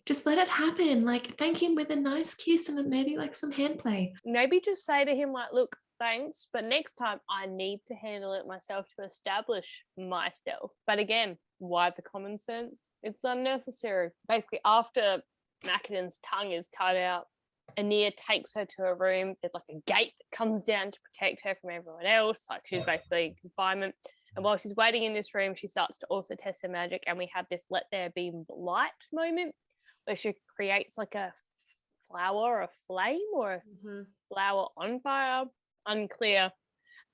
Just let it happen. Like, thank him with a nice kiss and maybe like some hand play. Maybe just say to him, like, look, thanks, but next time I need to handle it myself to establish myself. But again, why the common sense? It's unnecessary. Basically, after Macadon's tongue is cut out, Ania takes her to a room. There's like a gate that comes down to protect her from everyone else. Like, she's basically in confinement. And while she's waiting in this room, she starts to also test her magic. And we have this let there be light moment where she creates like a flower, a flame, or a flower on fire. unclear.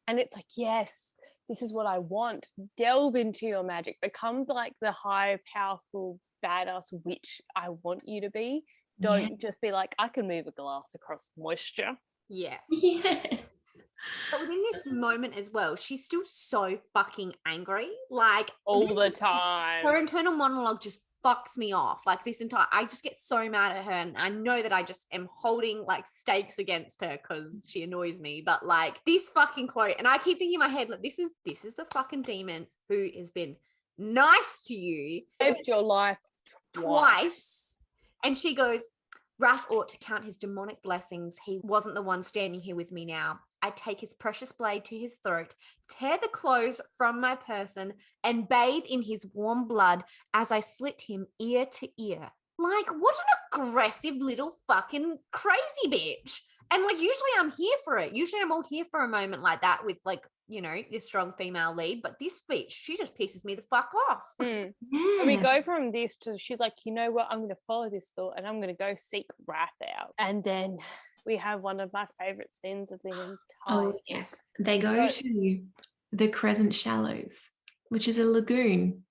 And it's like, yes, this is what I want. Delve into your magic. Become like the high, powerful, badass witch I want you to be. Don't just be like, I can move a glass across moisture. Yes. Yes. But within this moment as well, she's still so fucking angry. Like all the time. Her internal monologue just fucks me off. Like I just get so mad at her, and I know that I just am holding like stakes against her because she annoys me. But like this fucking quote, and I keep thinking in my head, like this is the fucking demon who has been nice to you, Saved your life twice. And she goes, Wrath ought to count his demonic blessings. He wasn't the one standing here with me now. I take his precious blade to his throat, tear the clothes from my person, and bathe in his warm blood as I slit him ear to ear. Like, what an aggressive little fucking crazy bitch. And like, usually I'm here for it. Usually I'm all here for a moment like that with like, you know, this strong female lead. But this bitch, she just pisses me the fuck off. And we go from this to, she's like, you know what? I'm going to follow this thought and I'm going to go seek Wrath out. And then we have one of my favorite scenes of the entire. Oh, yes. They go to the Crescent Shallows, which is a lagoon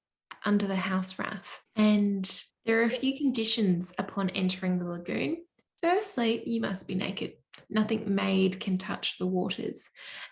under the house Wrath. And there are a few conditions upon entering the lagoon. Firstly, you must be naked. Nothing made can touch the waters.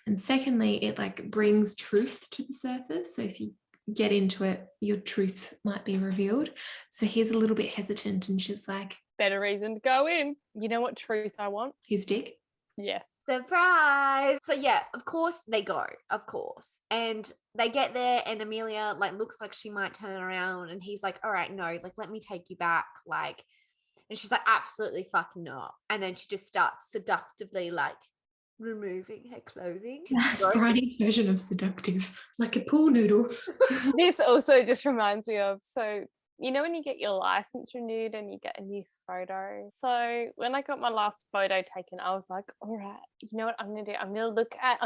And secondly, it like brings truth to the surface. So if you get into it, your truth might be revealed. So he's a little bit hesitant and she's like, better reason to go in. You know what truth I want? His dick. Yes. Surprise. So yeah, of course they go, of course. And they get there and Emilia like looks like she might turn around and he's like, all right, no, like let me take you back. Like, and she's like, absolutely fucking not. And then she just starts seductively like removing her clothing. That's Briony's version of seductive, like a pool noodle. This also just reminds me of, so you know when you get your license renewed and you get a new photo? So when I got my last photo taken, I was like, all right, you know what I'm going to do? I'm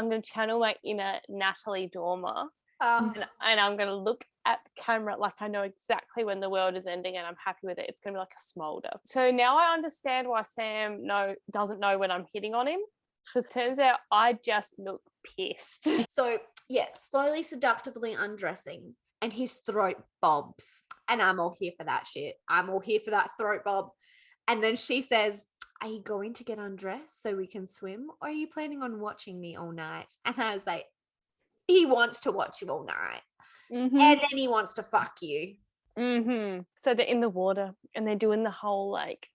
going to channel my inner Natalie Dormer. And I'm going to look at the camera like I know exactly when the world is ending and I'm happy with it. It's going to be like a smolder. So now I understand why Sam doesn't know when I'm hitting on him, because turns out I just look pissed. So yeah, slowly seductively undressing and his throat bobs. And I'm all here for that shit. I'm all here for that throat bob. And then she says, are you going to get undressed so we can swim? Or are you planning on watching me all night? And I was like, he wants to watch you all night. And then he wants to fuck you. So they're in the water and they're doing the whole like,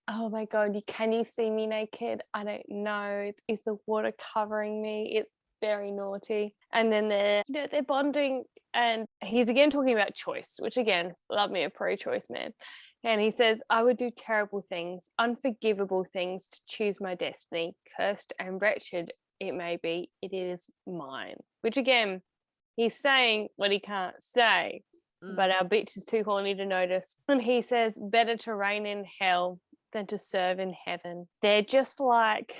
oh my God, can you see me naked? I don't know. Is the water covering me? It's very naughty. And then they're bonding and he's again talking about choice, which again, love me a pro-choice man. And he says, I would do terrible things, unforgivable things to choose my destiny. Cursed and wretched it may be, it is mine. Which again, he's saying what he can't say, but our bitch is too horny to notice. And he says, better to reign in hell than to serve in heaven. They're just like,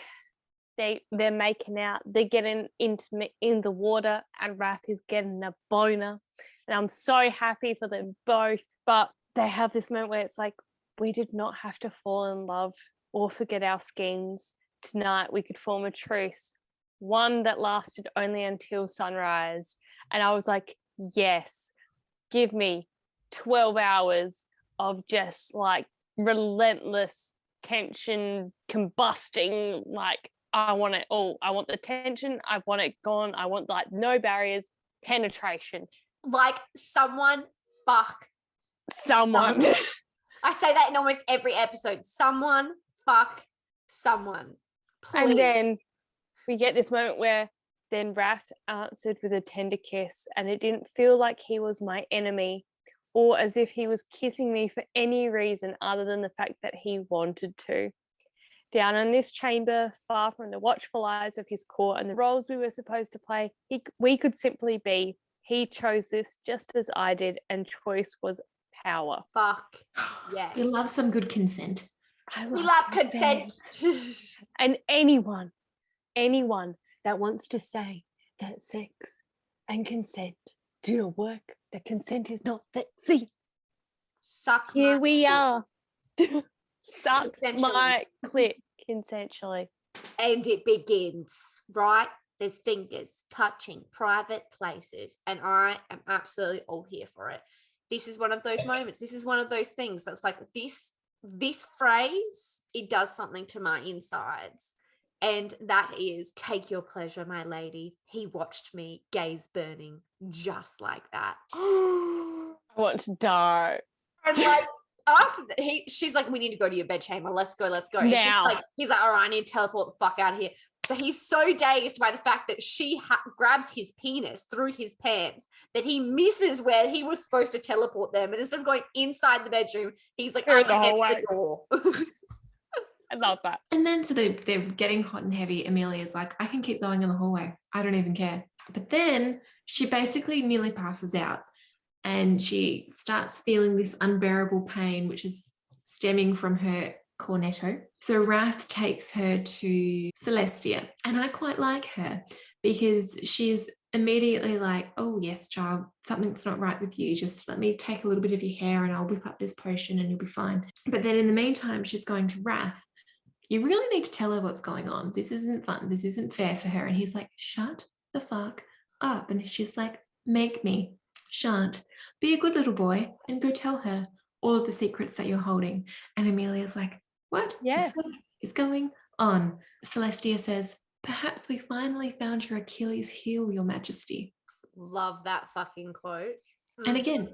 they're making out, they're getting intimate in the water, and Wrath is getting a boner. And I'm so happy for them both. But they have this moment where it's like, we did not have to fall in love or forget our schemes. Tonight we could form a truce, one that lasted only until sunrise. And I was like, yes, give me 12 hours of just like relentless tension, combusting, like I want it all. I want the tension. I want it gone. I want like no barriers, penetration. Like someone fuck someone. I say that in almost every episode. Someone fuck someone. Please. And then we get this moment where then Wrath answered with a tender kiss, and it didn't feel like he was my enemy or as if he was kissing me for any reason other than the fact that he wanted to. Down in this chamber, far from the watchful eyes of his court and the roles we were supposed to play, we could simply be. He chose this just as I did, and choice was power. Fuck. Yes. We love some good consent. We love consent. And anyone that wants to say that sex and consent do not work, that consent is not sexy. Suck. Here we are. Suck Consensually. my clit consensually. And it begins. right? There's fingers touching private places, and I am absolutely all here for it. This is one of those moments. This is one of those things that's like this phrase, it does something to my insides. And that is, take your pleasure, my lady. He watched me, gaze burning, just like that. I want to die. And like, after she's like, we need to go to your bedchamber. Let's go. And Now. he's like, all right, I need to teleport the fuck out of here. So he's so dazed by the fact that she grabs his penis through his pants that he misses where he was supposed to teleport them. And instead of going inside the bedroom, he's like, I'm against the door. I love that. And then so they're getting hot and heavy. Amelia's like, I can keep going in the hallway. I don't even care. But then she basically nearly passes out and she starts feeling this unbearable pain, which is stemming from her cornetto. So Wrath takes her to Celestia. And I quite like her because she's immediately like, oh yes, child, something's not right with you. Just let me take a little bit of your hair and I'll whip up this potion and you'll be fine. But then in the meantime, she's going to Wrath. You really need to tell her what's going on. This isn't fun. This isn't fair for her. And he's like, shut the fuck up. And she's like, make me. Shan't. Be a good little boy and go tell her all of the secrets that you're holding. And Emilia's like, what the fuck is going on? Celestia says, perhaps we finally found your Achilles heel, your majesty. Love that fucking quote. And again,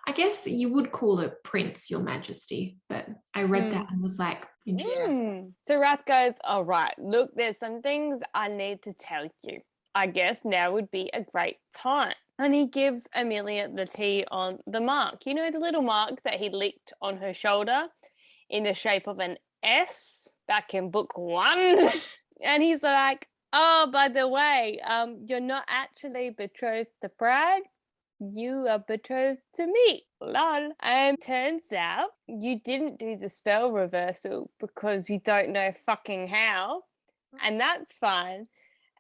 I guess that you would call it Prince, your majesty, but I read that and was like, interesting. So Wrath goes, all right, look, there's some things I need to tell you. I guess now would be a great time. And he gives Emilia the tea on the mark. You know, the little mark that he licked on her shoulder in the shape of an S back in book 1. And he's like, oh, by the way, you're not actually betrothed to Pride. You are betrothed to me. Lol. And turns out you didn't do the spell reversal because you don't know fucking how. And that's fine.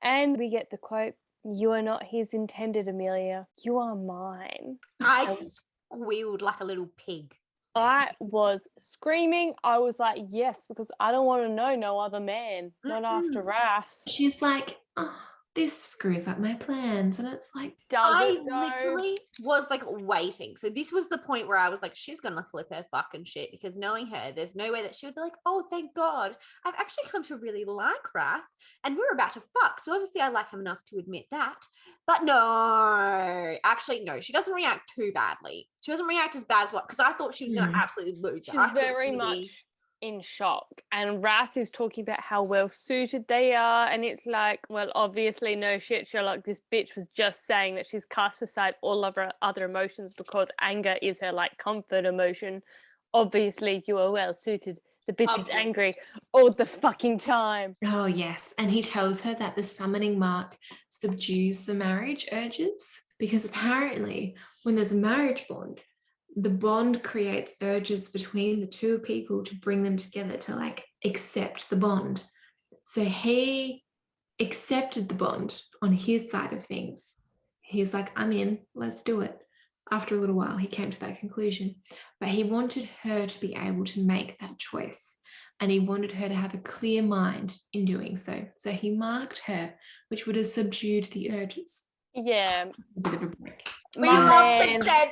And we get the quote, you are not his intended, Emilia. You are mine. I squealed like a little pig. I was screaming. I was like, yes, because I don't want to know no other man, not after Wrath. She's like, oh, this screws up my plans. And it's like, I literally was like waiting. So this was the point where I was like, she's going to flip her fucking shit, because knowing her, there's no way that she would be like, oh, thank God. I've actually come to really like Wrath and we're about to fuck. So obviously I like him enough to admit that. But no, actually, no, she doesn't react too badly. She doesn't react as bad as what, because I thought she was going to absolutely lose it. She's very much in shock, and Wrath is talking about how well suited they are, and it's like, well, obviously no shit, Sherlock, this bitch was just saying that she's cast aside all of her other emotions because anger is her like comfort emotion. Obviously you are well suited. The bitch is angry all the fucking time. Oh yes. And he tells her that the summoning mark subdues the marriage urges, because apparently when there's a marriage bond, the bond creates urges between the two people to bring them together, to like accept the bond. So he accepted the bond on his side of things. He's like, I'm in, let's do it. After a little while, he came to that conclusion, but he wanted her to be able to make that choice. And he wanted her to have a clear mind in doing so. So he marked her, which would have subdued the urges. Yeah. A bit of a break. We love consent.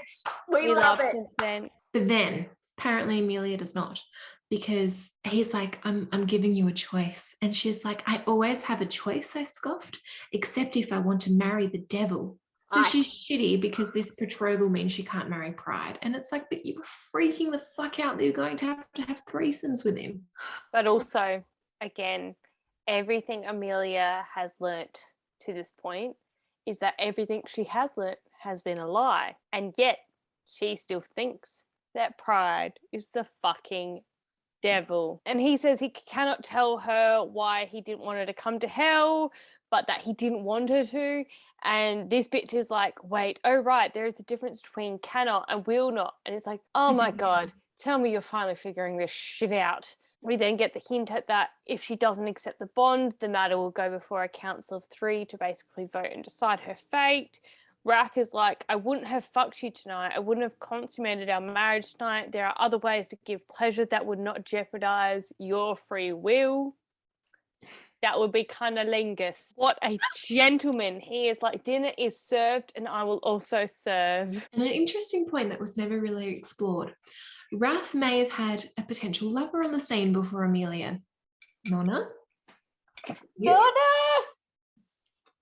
We love it. Consent. But then apparently Emilia does not, because he's like, I'm giving you a choice. And she's like, I always have a choice, I scoffed, except if I want to marry the devil. So she's shitty because this betrothal means she can't marry Pride. And it's like, but you were freaking the fuck out that you're going to have threesomes with him. But also, again, everything Emilia has learnt to this point is that everything she has learnt has been a lie. And yet she still thinks that Pride is the fucking devil. And he says he cannot tell her why he didn't want her to come to hell, but that he didn't want her to. And this bitch is like, wait, oh right, there is a difference between cannot and will not. And it's like, oh my God, tell me you're finally figuring this shit out. We then get the hint at that if she doesn't accept the bond, the matter will go before a council of 3 to basically vote and decide her fate. Wrath is like, I wouldn't have fucked you tonight. I wouldn't have consummated our marriage tonight. There are other ways to give pleasure that would not jeopardize your free will. That would be cunnilingus. What a gentleman. He is like, dinner is served and I will also serve. And an interesting point that was never really explored. Wrath may have had a potential lover on the scene before Emilia. Nonna? Nonna!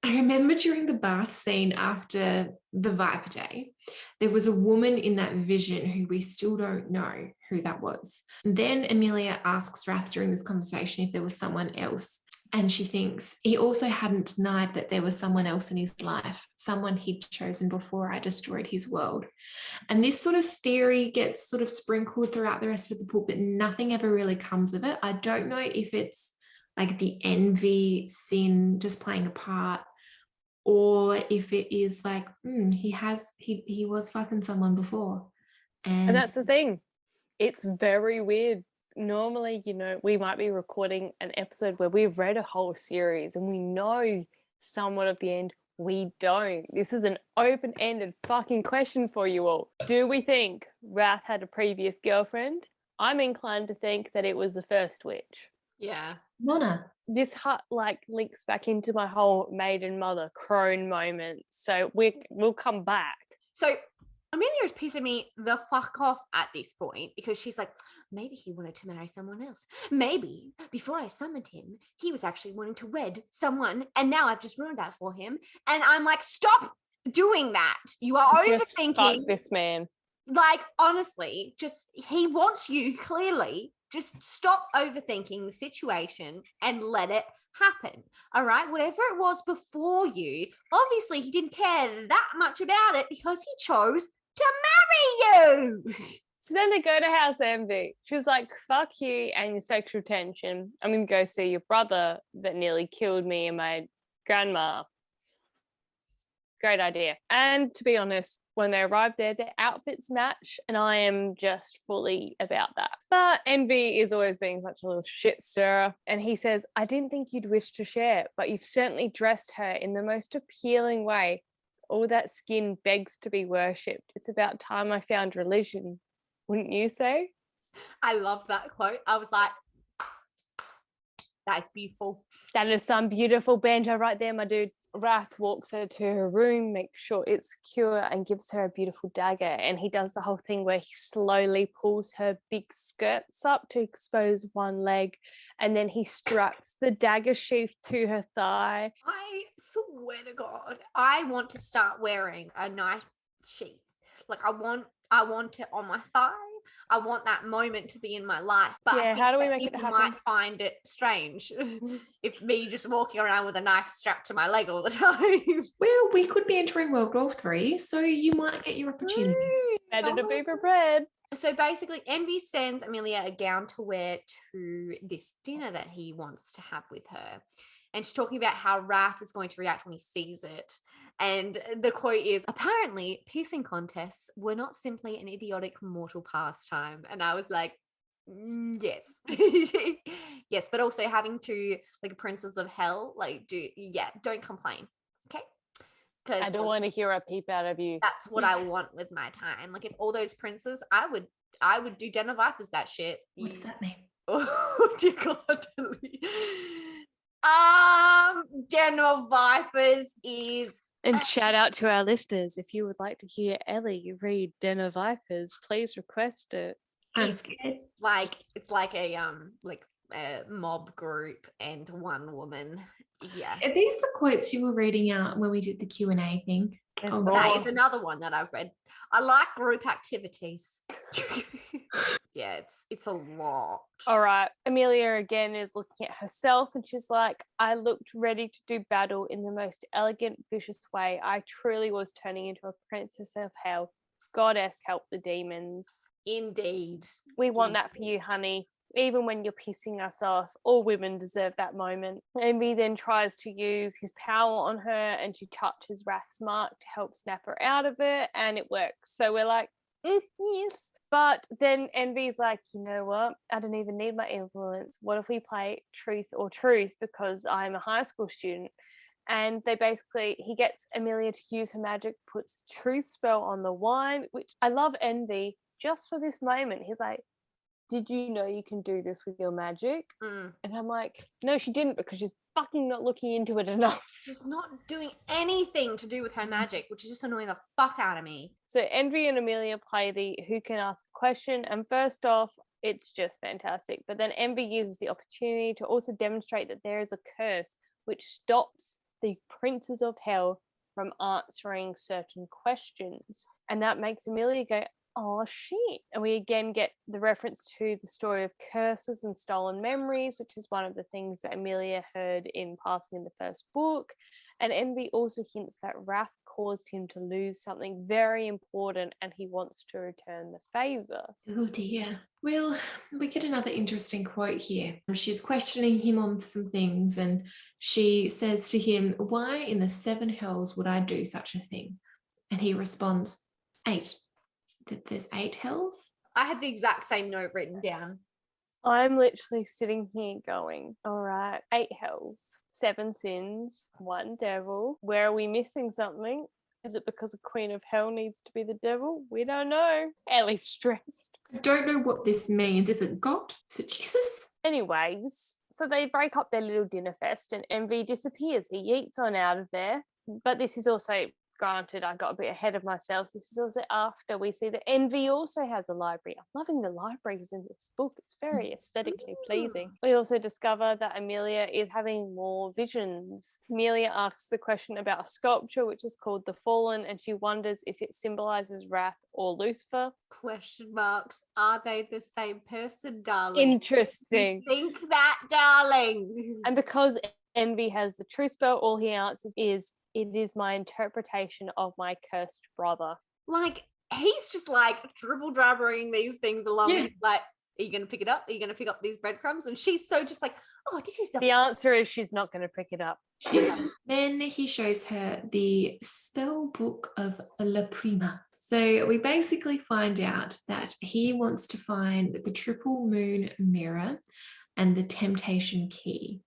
I remember during the bath scene after the Viper Day, there was a woman in that vision who we still don't know who that was. Then Emilia asks Wrath during this conversation if there was someone else. And she thinks he also hadn't denied that there was someone else in his life, someone he'd chosen before I destroyed his world. And this sort of theory gets sort of sprinkled throughout the rest of the book, but nothing ever really comes of it. I don't know if it's like the envy sin just playing a part, or if it is like he was fucking someone before. And that's the thing. It's very weird. Normally, you know, we might be recording an episode where we've read a whole series and we know somewhat of the end. We don't. This is an open-ended fucking question for you all. Do we think Wrath had a previous girlfriend? I'm inclined to think that it was the first witch. Yeah. Nonna. This like links back into my whole maiden mother crone moment. So we'll come back. So Amelia is pissing me the fuck off at this point because she's like, maybe he wanted to marry someone else. Maybe before I summoned him, he was actually wanting to wed someone, and now I've just ruined that for him. And I'm like, stop doing that. You are overthinking. Fuck this man. Like, honestly, just he wants you clearly. Just stop overthinking the situation and let it happen. All right. Whatever it was before you, obviously he didn't care that much about it because he chose to marry you. So then they go to House Envy. She was like, fuck you and your sexual tension. I'm going to go see your brother that nearly killed me and my grandma. Great idea. And to be honest, when they arrive there, their outfits match, and I am just fully about that. But Envy is always being such a little shit stirrer, and he says, I didn't think you'd wish to share, but you've certainly dressed her in the most appealing way. All that skin begs to be worshipped. It's about time I found religion, wouldn't you say? I love that quote. I was like, that's beautiful. That is some beautiful banter right there, my dude. Wrath walks her to her room, makes sure it's secure, and gives her a beautiful dagger. And he does the whole thing where he slowly pulls her big skirts up to expose one leg, and then he struts the dagger sheath to her thigh. I swear to God, I want to start wearing a knife sheath. Like I want it on my thigh. I want that moment to be in my life. But yeah, how do we make it happen? People might find it strange if me just walking around with a knife strapped to my leg all the time. Well, we could be entering World War III, so you might get your opportunity. Better to be prepared. So basically, Envy sends Emilia a gown to wear to this dinner that he wants to have with her. And she's talking about how Wrath is going to react when he sees it. And the quote is, apparently, piercing contests were not simply an idiotic mortal pastime. And I was like, yes. Yes, but also having to, like, princes of hell, like, don't complain. Okay? Because I don't want to hear a peep out of you. That's what I want with my time. Like, if all those princes, I would do Den of Vipers that shit. What does that mean? Oh, dear God. Den of Vipers is... And shout out to our listeners. If you would like to hear Ellie read Den of Vipers, please request it. I'm scared. It's like a mob group and one woman. Yeah. Are these the quotes you were reading out when we did the Q&A thing? That is another one that I've read. I like group activities. Yeah, it's a lot. All right. Emilia again is looking at herself and she's like, I looked ready to do battle in the most elegant, vicious way. I truly was turning into a princess of hell. Goddess help the demons. Indeed. We want that for you, honey. Even when you're pissing us off, all women deserve that moment. Envy then tries to use his power on her and she touches Wrath's mark to help snap her out of it, and it works. So we're like, yes. But then Envy's like, you know what? I don't even need my influence. What if we play truth or truth, because I'm a high school student? And he gets Emilia to use her magic, puts truth spell on the wine, which I love Envy just for this moment. He's like, did you know you can do this with your magic? Mm. And I'm like, no, she didn't, because she's fucking not looking into it enough. She's not doing anything to do with her magic, which is just annoying the fuck out of me. So Envy and Emilia play the who can ask a question, and first off, it's just fantastic. But then Envy uses the opportunity to also demonstrate that there is a curse which stops the princes of hell from answering certain questions. And that makes Emilia go, oh shit. And we again get the reference to the story of curses and stolen memories, which is one of the things that Emilia heard in passing in the first book. And Envy also hints that Wrath caused him to lose something very important and he wants to return the favour. Oh dear. Well, we get another interesting quote here. She's questioning him on some things and she says to him, why in the 7 hells would I do such a thing? And he responds, 8. That there's 8 hells? I had the exact same note written down. I'm literally sitting here going, all right, 8 hells, 7 sins, 1 devil. Where are we missing something? Is it because the Queen of Hell needs to be the devil? We don't know. Ellie's stressed. I don't know what this means. Is it God? Is it Jesus? Anyways, so they break up their little dinner fest and Envy disappears. He yeets on out of there. But this is also, granted, I got a bit ahead of myself. This is also after we see that Envy also has a library. I'm loving the libraries in this book. It's very aesthetically pleasing. We also discover that Emilia is having more visions. Emilia asks the question about a sculpture which is called The Fallen, and she wonders if it symbolizes Wrath or Lucifer. Question marks. Are they the same person, darling? Interesting. You think that, darling? And because Envy has the true spell, all he answers is, it is my interpretation of my cursed brother. Like, he's just like dribble drabbering these things along. Yeah. Like, are you going to pick it up? Are you going to pick up these breadcrumbs? And she's so just like, oh, this is The answer is she's not going to pick it up. Then he shows her the spell book of La Prima. So we basically find out that he wants to find the triple moon mirror and the temptation key,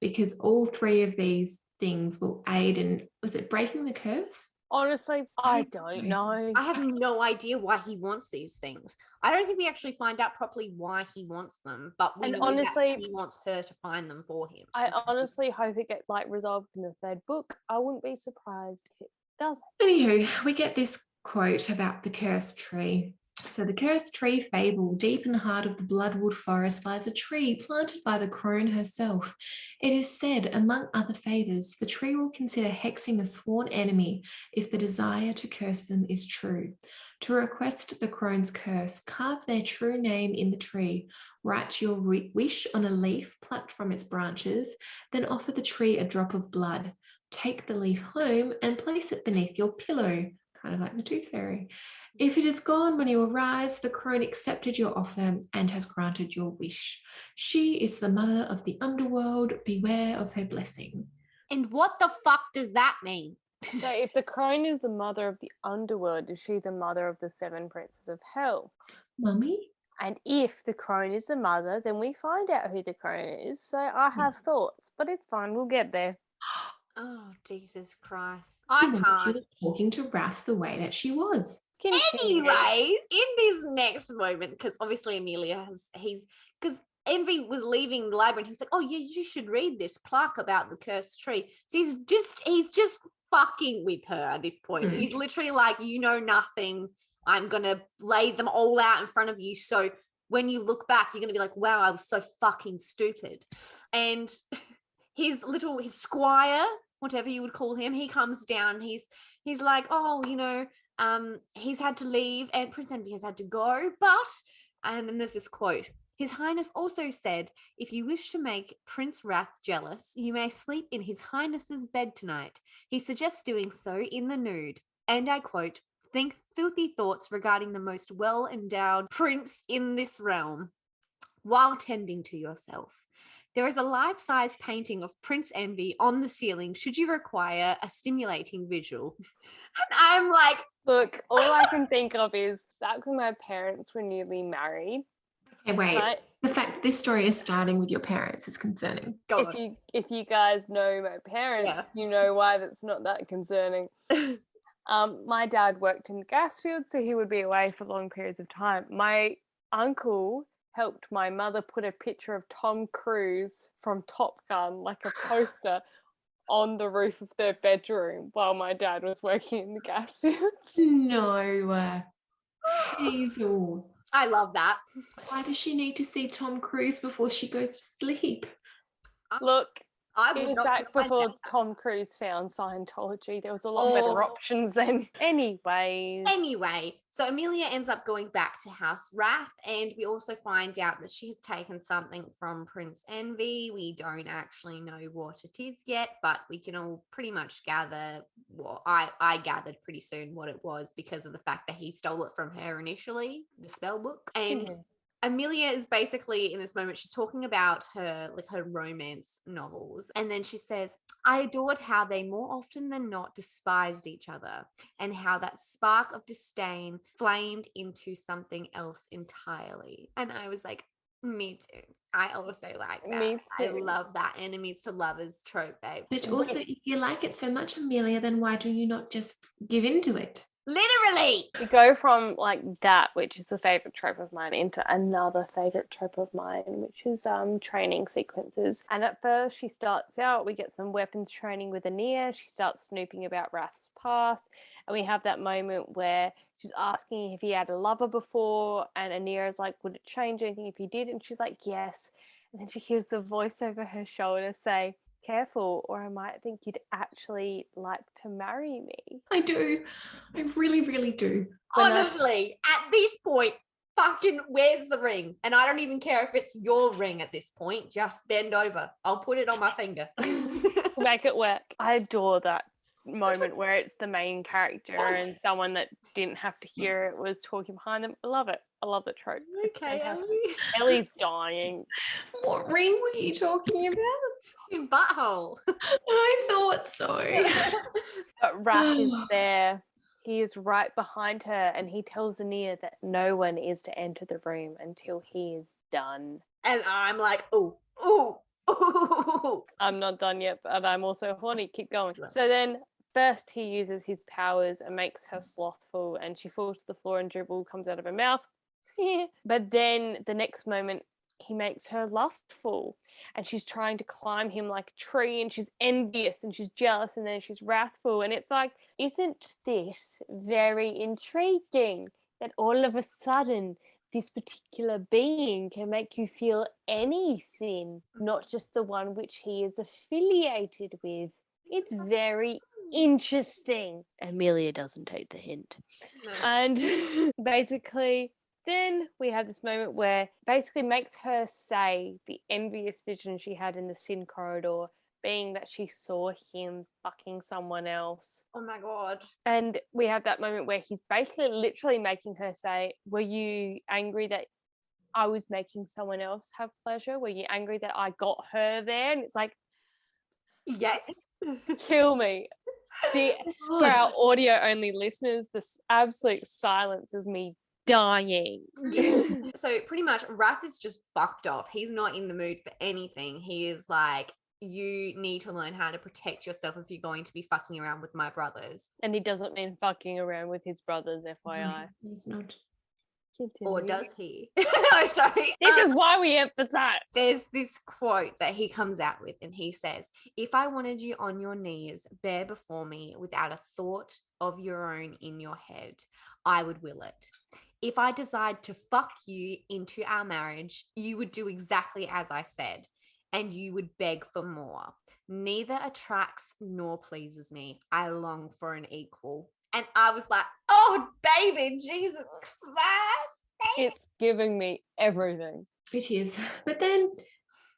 because all 3 of these things will aid in, was it breaking the curse? Honestly, I don't know. I have no idea why he wants these things. I don't think we actually find out properly why he wants them, but we And know honestly, that he wants her to find them for him. I honestly hope it gets like resolved in the 3rd book. I wouldn't be surprised if it doesn't. Anywho, we get this quote about the cursed tree. So the cursed tree fable, deep in the heart of the bloodwood forest lies a tree planted by the crone herself. It is said, among other favours, the tree will consider hexing a sworn enemy if the desire to curse them is true. To request the crone's curse, carve their true name in the tree, write your wish on a leaf plucked from its branches, then offer the tree a drop of blood. Take the leaf home and place it beneath your pillow, kind of like the tooth fairy. If it is gone when you arise, the crone accepted your offer and has granted your wish. She is the mother of the underworld. Beware of her blessing. And what the fuck does that mean? So if the crone is the mother of the underworld, is she the mother of the 7 princes of hell? Mummy? And if the crone is the mother, then we find out who the crone is. So I have thoughts, but it's fine. We'll get there. Oh, Jesus Christ. I can't. She was talking to Wrath the way that she was. Anyways, in this next moment, because obviously Emilia because Envy was leaving the library and he was like, oh yeah, you should read this plaque about the cursed tree. So he's just fucking with her at this point. He's literally like, you know nothing. I'm gonna lay them all out in front of you. So when you look back, you're gonna be like, wow, I was so fucking stupid. And his squire, whatever you would call him, he comes down. He's like, oh, you know, he's had to leave and Prince Envy has had to go, and then there's this quote. His Highness also said, if you wish to make Prince Wrath jealous, you may sleep in His Highness's bed tonight. He suggests doing so in the nude. And I quote, think filthy thoughts regarding the most well-endowed prince in this realm while tending to yourself. There is a life-size painting of Prince Envy on the ceiling should you require a stimulating visual. And I'm like, look, all I can think of is back when my parents were newly married. Okay, wait. Right? The fact this story is starting with your parents is concerning. If you guys know my parents, you know why that's not that concerning. My dad worked in the gas field, so he would be away for long periods of time. My uncle helped my mother put a picture of Tom Cruise from Top Gun, like a poster, on the roof of their bedroom while my dad was working in the gas fields. No. Hazel. I love that. Why does she need to see Tom Cruise before she goes to sleep? Look, I it would was not back mind before that. Tom Cruise found Scientology. There was a lot better options then. Anyway, so Emilia ends up going back to House Wrath, and we also find out that she's taken something from Prince Envy. We don't actually know what it is yet, but we can all pretty much gather. Well, I gathered pretty soon what it was because of the fact that he stole it from her initially, the spell book. And Emilia is basically in this moment, she's talking about her romance novels. And then she says, I adored how they more often than not despised each other, and how that spark of disdain flamed into something else entirely. And I was like, me too. I also like that. Me too. I love that enemies to lovers trope, babe. But also, if you like it so much, Emilia, then why do you not just give into it? Literally. We go from like that, which is a favorite trope of mine, into another favorite trope of mine, which is training sequences. And at first she starts out, we get some weapons training with Ania. She starts snooping about Wrath's past, and we have that moment where she's asking if he had a lover before, and Ania is like, would it change anything if he did? And she's like, yes. And then she hears the voice over her shoulder say, careful, or I might think you'd actually like to marry me. I do. I really, really do. Honestly, at this point, fucking where's the ring? And I don't even care if it's your ring at this point. Just bend over. I'll put it on my finger. Make it work. I adore that moment where it's the main character and someone that didn't have to hear it was talking behind them. I love it. I love the trope. Okay, Ellie. Ellie's dying. What ring were you talking about? His butthole. I thought so. But Wrath is there. He is right behind her, and he tells Ania that no one is to enter the room until he is done. And I'm like, ooh, ooh, ooh. I'm not done yet, but I'm also horny. Keep going. So then first he uses his powers and makes her slothful, and she falls to the floor and dribble comes out of her mouth. But then the next moment he makes her lustful, and she's trying to climb him like a tree, and she's envious and she's jealous, and then she's wrathful. And it's like, isn't this very intriguing that all of a sudden this particular being can make you feel any sin, not just the one which he is affiliated with? It's very interesting. Emilia doesn't take the hint. No. And basically then we have this moment where basically makes her say the envious vision she had in the sin corridor, being that she saw him fucking someone else. Oh my God. And we have that moment where he's basically literally making her say, were you angry that I was making someone else have pleasure? Were you angry that I got her there? And it's like, yes. kill me. For our audio only listeners, this absolute silence is me dying. So pretty much Wrath is just fucked off. He's not in the mood for anything. He is like, you need to learn how to protect yourself if you're going to be fucking around with my brothers. And he doesn't mean fucking around with his brothers, FYI. He's not. Continue. Or does he? No, sorry. This is why we emphasize. There's this quote that he comes out with, and he says, if I wanted you on your knees, bare before me, without a thought of your own in your head, I would will it. If I decide to fuck you into our marriage, you would do exactly as I said, and you would beg for more. Neither attracts nor pleases me. I long for an equal. And I was like, oh, baby, Jesus Christ. It's giving me everything. It is. But then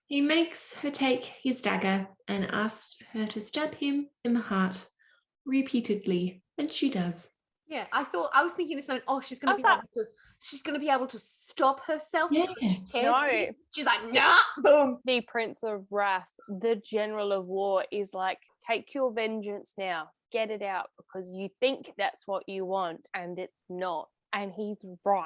he makes her take his dagger and asks her to stab him in the heart repeatedly. And she does. Yeah, I was thinking this moment, oh, she's gonna be able to stop herself. Yeah. She cares. No. She's like, nah, boom. The Prince of Wrath, the General of War, is like, take your vengeance now. Get it out, because you think that's what you want, and it's not. And he's right.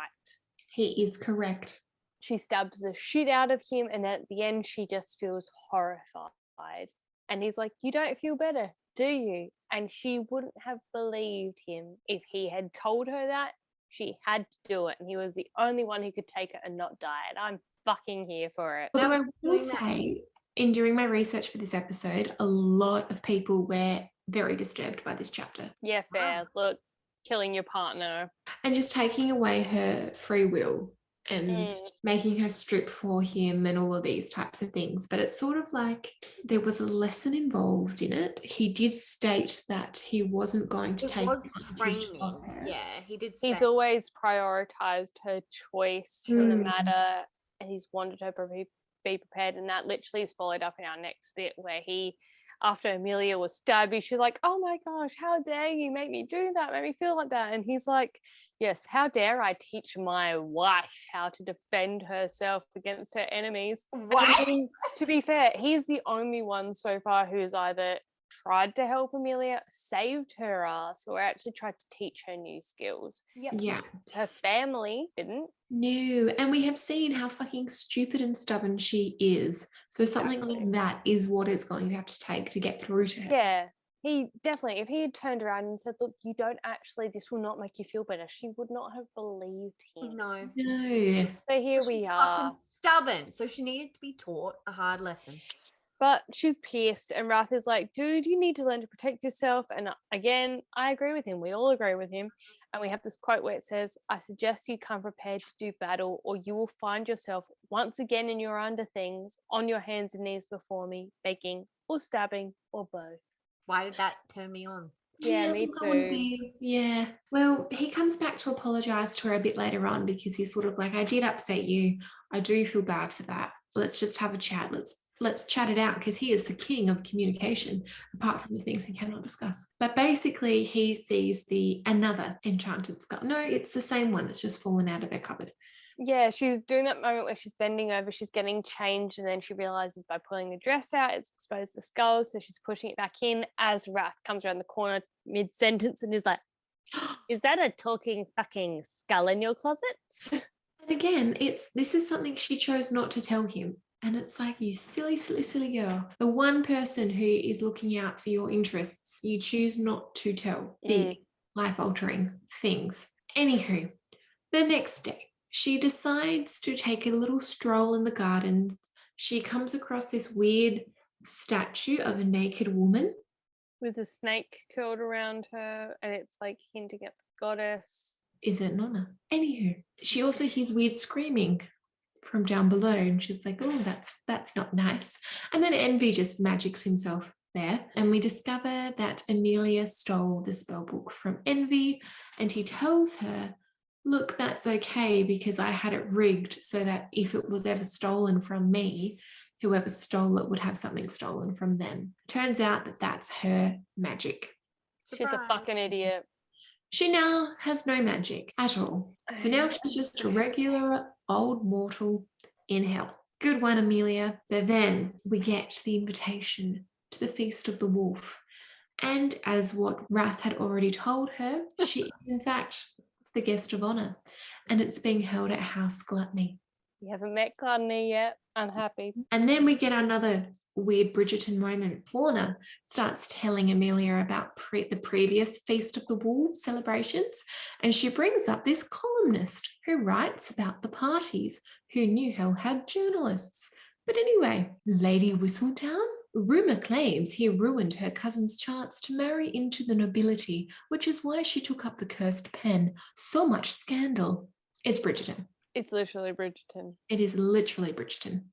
He is correct. She stabs the shit out of him, and at the end she just feels horrified. And he's like, you don't feel better, do you? And she wouldn't have believed him if he had told her that. She had to do it, and he was the only one who could take it and not die. And I'm fucking here for it. Although I will say, in doing my research for this episode, a lot of people were very disturbed by this chapter. Yeah, fair. Look, killing your partner. And just taking away her free will and making her strip for him and all of these types of things. But it's sort of like there was a lesson involved in it. He did state that he wasn't going to take advantage of her. Yeah, he did. He's always prioritized her choice in the matter, and he's wanted her to be prepared. And that literally is followed up in our next bit where he, after Emilia was stabbed, she's like, oh my gosh, how dare you make me do that, make me feel like that. And he's like, yes, how dare I teach my wife how to defend herself against her enemies. I mean, to be fair, he's the only one so far who's either tried to help Emilia, saved her ass, or actually tried to teach her new skills. Yeah. Her family didn't. No, and we have seen how fucking stupid and stubborn she is. So something like that is what it's going to have to take to get through to her. Yeah, he definitely, if he had turned around and said, look, you don't actually, this will not make you feel better, she would not have believed him. No. So here we are. Fucking stubborn. So she needed to be taught a hard lesson. But she's pissed, and Wrath is like, dude, you need to learn to protect yourself. And again, I agree with him. We all agree with him. And we have this quote where it says, I suggest you come prepared to do battle, or you will find yourself once again in your under things, on your hands and knees before me, begging or stabbing or both. Why did that turn me on? Yeah, me too. Yeah. Well, he comes back to apologize to her a bit later on because he's sort of like, I did upset you. I do feel bad for that. Let's just have a chat. Let's chat it out, because he is the king of communication, apart from the things he cannot discuss. But basically, he sees another enchanted skull. No, it's the same one that's just fallen out of her cupboard. Yeah, she's doing that moment where she's bending over, she's getting changed, and then she realizes by pulling the dress out, it's exposed the skull, so she's pushing it back in as Wrath comes around the corner mid-sentence and is like, is that a talking fucking skull in your closet? And again, this is something she chose not to tell him. And it's like, you silly, silly, silly girl. The one person who is looking out for your interests, you choose not to tell big, life-altering things. Anywho, the next day, she decides to take a little stroll in the gardens. She comes across this weird statue of a naked woman. With a snake curled around her, and it's like hinting at the goddess. Is it Nonna? Anywho, she also hears weird screaming from down below, and she's like, oh, that's not nice. And then Envy just magics himself there, and we discover that Emilia stole the spell book from Envy, and he tells her, look, that's okay, because I had it rigged so that if it was ever stolen from me, whoever stole it would have something stolen from them. Turns out that that's her magic. Surprise. She's a fucking idiot. She now has no magic at all. So now she's just a regular old mortal in hell. Good one, Emilia. But then we get the invitation to the Feast of the Wolf. And as what Wrath had already told her, she is in fact the guest of honor. And it's being held at House Gluttony. You haven't met Gluttony yet. Unhappy. And then we get another weird Bridgerton moment. Fauna starts telling Emilia about the previous Feast of the Wolf celebrations, and she brings up this columnist who writes about the parties. Who knew hell had journalists? But anyway, Lady Whistledown? Rumour claims he ruined her cousin's chance to marry into the nobility, which is why she took up the cursed pen. So much scandal. It's Bridgerton. It's literally Bridgerton. It is literally Bridgerton.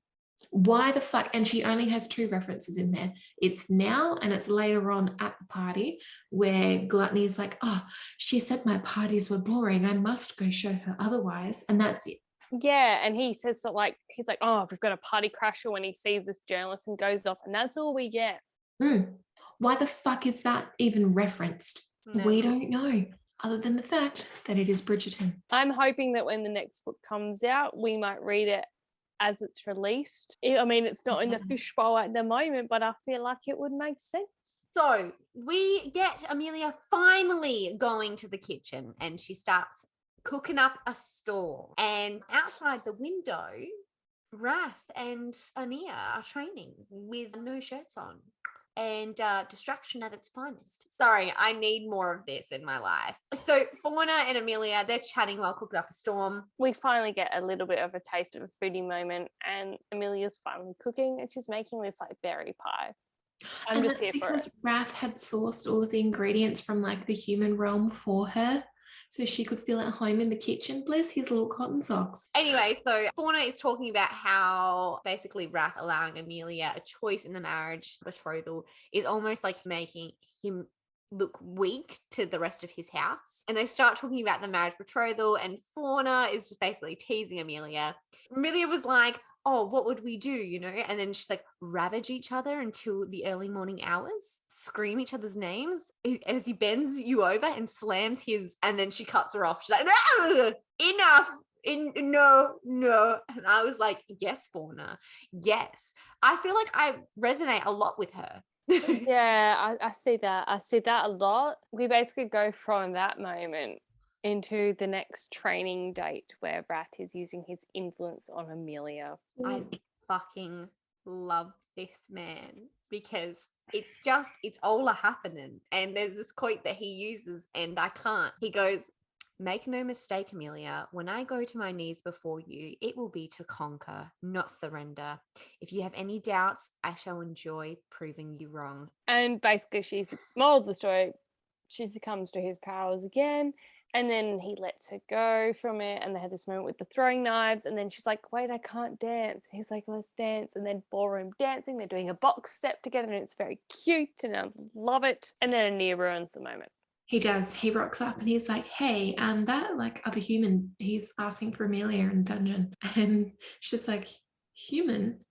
Why the fuck? And she only has 2 references in there. It's now and it's later on at the party where Gluttony is like, oh, she said my parties were boring. I must go show her otherwise. And that's it. Yeah, and he says that, like, he's like, oh, we've got a party crasher when he sees this journalist and goes off, and that's all we get. Why the fuck is that even referenced? No. We don't know, other than the fact that it is Bridgerton. I'm hoping that when the next book comes out, we might read it as it's released. I mean, it's not in the fishbowl at the moment, but I feel like it would make sense. So we get Emilia finally going to the kitchen, and she starts cooking up a storm. And outside the window, Wrath and Ania are training with no shirts on. and distraction at its finest. Sorry, I need more of this in my life. So Fauna and Emilia, they're chatting while cooking up a storm. We finally get a little bit of a taste of a foodie moment, and Amelia's finally cooking, and she's making this like berry pie. I'm just here for it. Because Wrath had sourced all of the ingredients from like the human realm for her, so she could feel at home in the kitchen. Bless his little cotton socks. Anyway, so Fauna is talking about how basically Wrath allowing Emilia a choice in the marriage betrothal is almost like making him look weak to the rest of his house. And they start talking about the marriage betrothal, and Fauna is just basically teasing Emilia. Emilia was like, oh, what would we do, you know? And then she's like, ravage each other until the early morning hours, scream each other's names as he bends you over and slams his, and then she cuts her off. She's like, no, enough. No. And I was like, yes, Fauna, yes. I feel like I resonate a lot with her. Yeah, I see that. I see that a lot. We basically go from that moment into the next training date where Wrath is using his influence on Emilia. I fucking love this man because it's all a happening. And there's this quote that he uses and I can't. He goes, make no mistake, Emilia, when I go to my knees before you, it will be to conquer, not surrender. If you have any doubts, I shall enjoy proving you wrong. And basically, moral of the story, she succumbs to his powers again. And then he lets her go from it. And they had this moment with the throwing knives. And then she's like, wait, I can't dance. And he's like, let's dance. And then ballroom dancing. They're doing a box step together. And it's very cute. And I love it. And then Ania ruins the moment. He does. He rocks up and he's like, hey, that like other human, he's asking for Emilia in the dungeon. And she's like, human?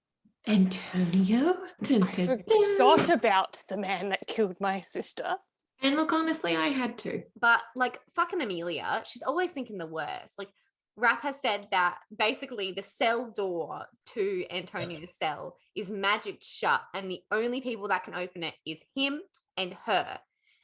Antonio? I forgot about the man that killed my sister. And look, honestly, I had to. But like fucking Emilia, she's always thinking the worst. Like Wrath has said that basically the cell door to Antonio's cell is magic shut, and the only people that can open it is him and her.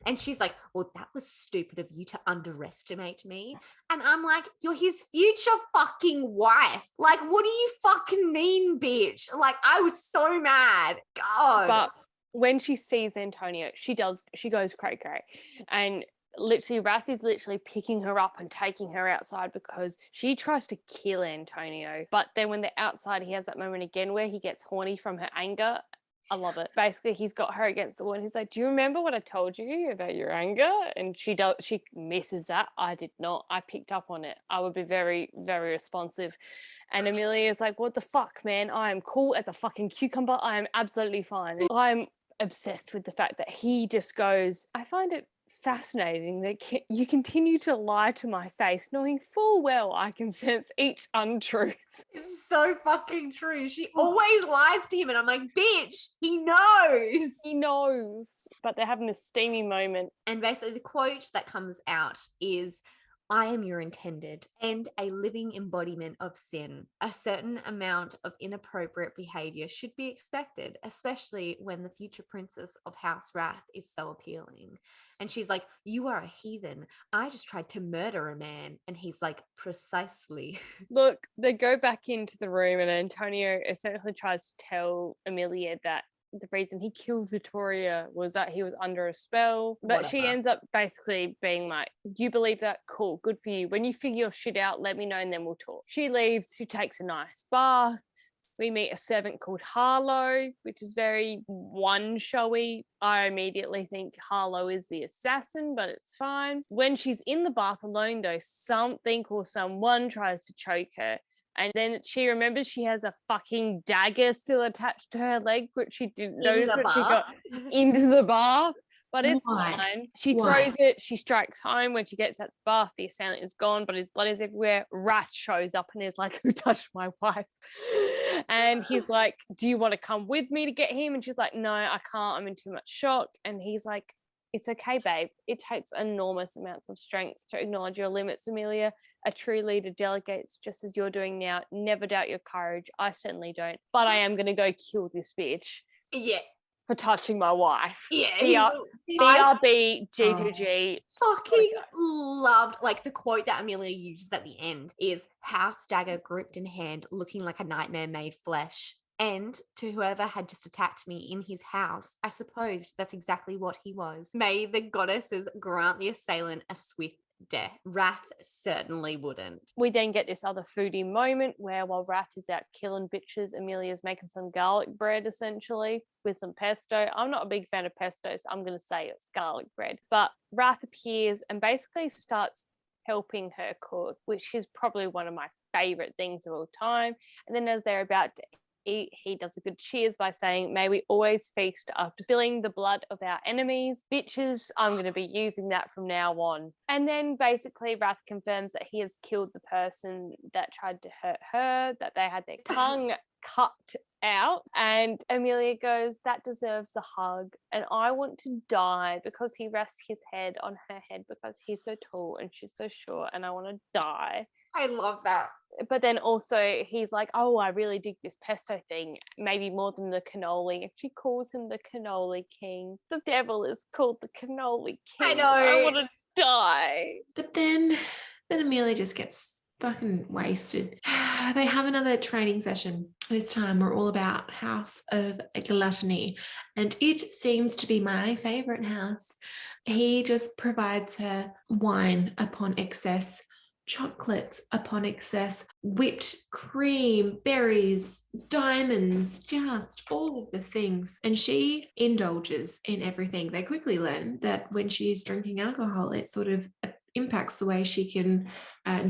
And she's like, well, that was stupid of you to underestimate me. And I'm like, you're his future fucking wife. Like, what do you fucking mean, bitch? Like, I was so mad. God. But when she sees Antonio, she goes cray-cray. And literally, Wrath is literally picking her up and taking her outside because she tries to kill Antonio. But then when they're outside, he has that moment again where he gets horny from her anger. I love it. Basically, he's got her against the wall. He's like, do you remember what I told you about your anger? And she misses that. I did not. I picked up on it. I would be very, very responsive. And Emilia is like, what the fuck, man? I am cool as a fucking cucumber. I am absolutely fine. I'm obsessed with the fact that he just goes, I find it fascinating that you continue to lie to my face, knowing full well I can sense each untruth. It's so fucking true. She always lies to him, and I'm like, bitch, he knows. He knows. But they're having a steamy moment. And basically the quote that comes out is, I am your intended and a living embodiment of sin. A certain amount of inappropriate behavior should be expected, especially when the future princess of House Wrath is so appealing. And she's like, you are a heathen. I just tried to murder a man. And he's like, precisely. Look, they go back into the room and Antonio essentially tries to tell Emilia that the reason he killed Victoria was that he was under a spell. But Whatever. She ends up basically being like, you believe that? Cool, good for you. When you figure your shit out, let me know and then we'll talk. She leaves, she takes a nice bath. We meet a servant called Harlow, which is very one-showy. I immediately think Harlow is the assassin, but it's fine. When she's in the bath alone, though, something or someone tries to choke her. And then she remembers she has a fucking dagger still attached to her leg, which she didn't notice when she got into the bath. But it's fine. She throws it. She strikes home. When she gets at the bath, the assailant is gone, but his blood is everywhere. Wrath shows up and is like, who touched my wife? And he's like, do you want to come with me to get him? And she's like, no, I can't. I'm in too much shock. And he's like, it's okay, babe. It takes enormous amounts of strength to acknowledge your limits, Emilia. A true leader delegates just as you're doing now. Never doubt your courage. I certainly don't. But I am going to go kill this bitch. Yeah. For touching my wife. Yeah. BRB, G2G. Fucking loved, like, the quote that Emilia uses at the end is, house dagger gripped in hand, looking like a nightmare made flesh. And to whoever had just attacked me in his house, I suppose that's exactly what he was. May the goddesses grant the assailant a swift death. Wrath certainly wouldn't. We then get this other foodie moment where while Wrath is out killing bitches, Emilia's making some garlic bread essentially with some pesto. I'm not a big fan of pesto, so I'm going to say it's garlic bread. But Wrath appears and basically starts helping her cook, which is probably one of my favorite things of all time. And then as they're about to eat, he does a good cheers by saying, "May we always feast after spilling the blood of our enemies. Bitches, I'm going to be using that from now on." And then basically Wrath confirms that he has killed the person that tried to hurt her, that they had their tongue cut out. And Emilia goes, "That deserves a hug. And I want to die because he rests his head on her head because he's so tall and she's so short and I want to die." I love that. But then also he's like, "Oh, I really dig this pesto thing, maybe more than the cannoli." And she calls him the cannoli king. The devil is called the cannoli king. I know. I want to die. But then Amelia just gets fucking wasted. They have another training session. This time we're all about House of Gluttony, and it seems to be my favorite house. He just provides her wine upon excess, chocolates upon excess, whipped cream, berries, diamonds, just all of the things. And she indulges in everything. They quickly learn that when she's drinking alcohol, it sort of impacts the way she can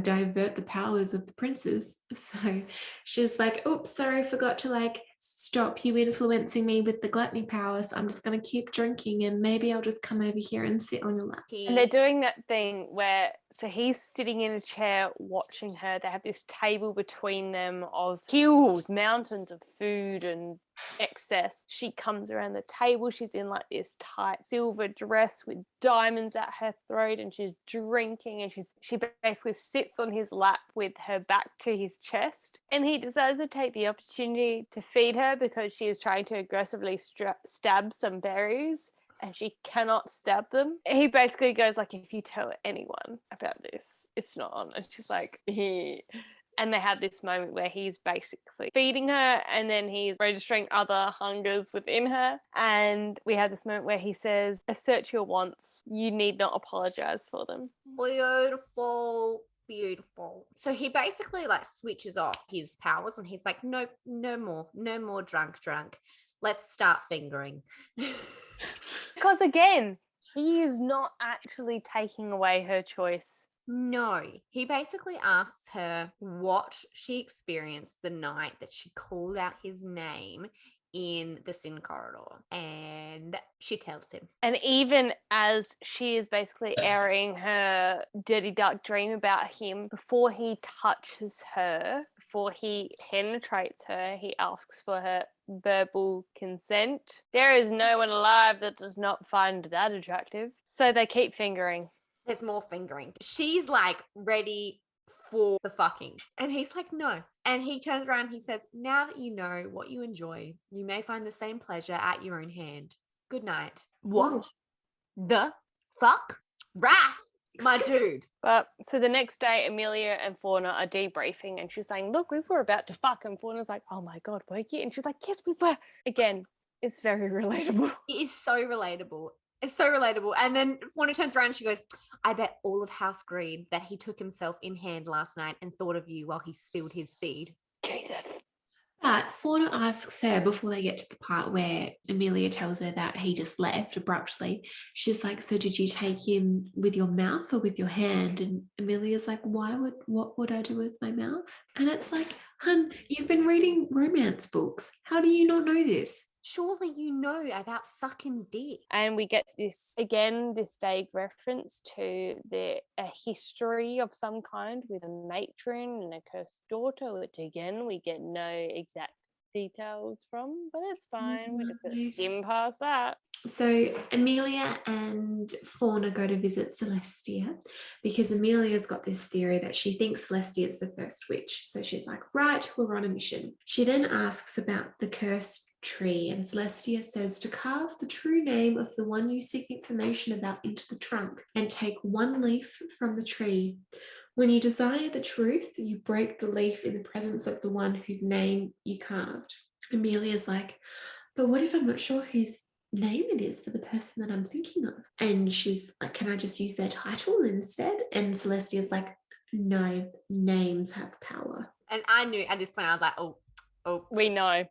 divert the powers of the princes. So she's like, "Oops, sorry, forgot to stop you influencing me with the gluttony powers. I'm just going to keep drinking and maybe I'll just come over here and sit on your lap." And they're doing that thing where, so he's sitting in a chair watching her. They have this table between them of hills, mountains of food and excess. She comes around the table. She's in like this tight silver dress with diamonds at her throat, and she's drinking, and she basically sits on his lap with her back to his chest. And he decides to take the opportunity to feed her because she is trying to aggressively stab some berries and she cannot stab them. He basically goes like, "If you tell anyone about this, it's not on." And she's like, "He." And they have this moment where he's basically feeding her and then he's registering other hungers within her. And we have this moment where he says, "Assert your wants. You need not apologize for them." Beautiful. Beautiful. So he basically switches off his powers and he's like, "Nope, no more drunk. Let's start fingering." Because again, he is not actually taking away her choice. No, he basically asks her what she experienced the night that she called out his name in the sin corridor, and she tells him. And even as she is basically airing her dirty dark dream about him, before he touches her, before he penetrates her, he asks for her verbal consent. There is no one alive that does not find that attractive. So they keep fingering. There's more fingering. She's ready for the fucking. And he's like, "No." And he turns around, he says, "Now that you know what you enjoy, you may find the same pleasure at your own hand. Good night." What the fuck? Wrath, my dude. But so the next day, Emilia and Fauna are debriefing and she's saying, "Look, we were about to fuck." And Fauna's like, "Oh my God, were you?" And she's like, "Yes, we were." Again, it's very relatable. It is so relatable. It's so relatable. And then Fauna turns around and she goes, "I bet all of House Greed that he took himself in hand last night and thought of you while he spilled his seed." Jesus. But Fauna asks her before they get to the part where Emilia tells her that he just left abruptly. She's like, "So did you take him with your mouth or with your hand?" And Emilia's like, what would I do with my mouth? And it's like, hun, you've been reading romance books. How do you not know this? Surely you know about sucking dick. And we get this vague reference to a history of some kind with a matron and a cursed daughter, which again, we get no exact details from, but it's fine. We're just going to skim past that. So Emilia and Fauna go to visit Celestia because Emilia's got this theory that she thinks Celestia is the first witch. So she's like, "Right, we're on a mission." She then asks about the cursed tree, and Celestia says to carve the true name of the one you seek information about into the trunk and take one leaf from the tree. When you desire the truth, you break the leaf in the presence of the one whose name you carved. Amelia's like, but what if I'm not sure whose name it is for the person that I'm thinking of? And she's like, can I just use their title instead? And Celestia's like, no, names have power. And I knew at this point, I was like, We know.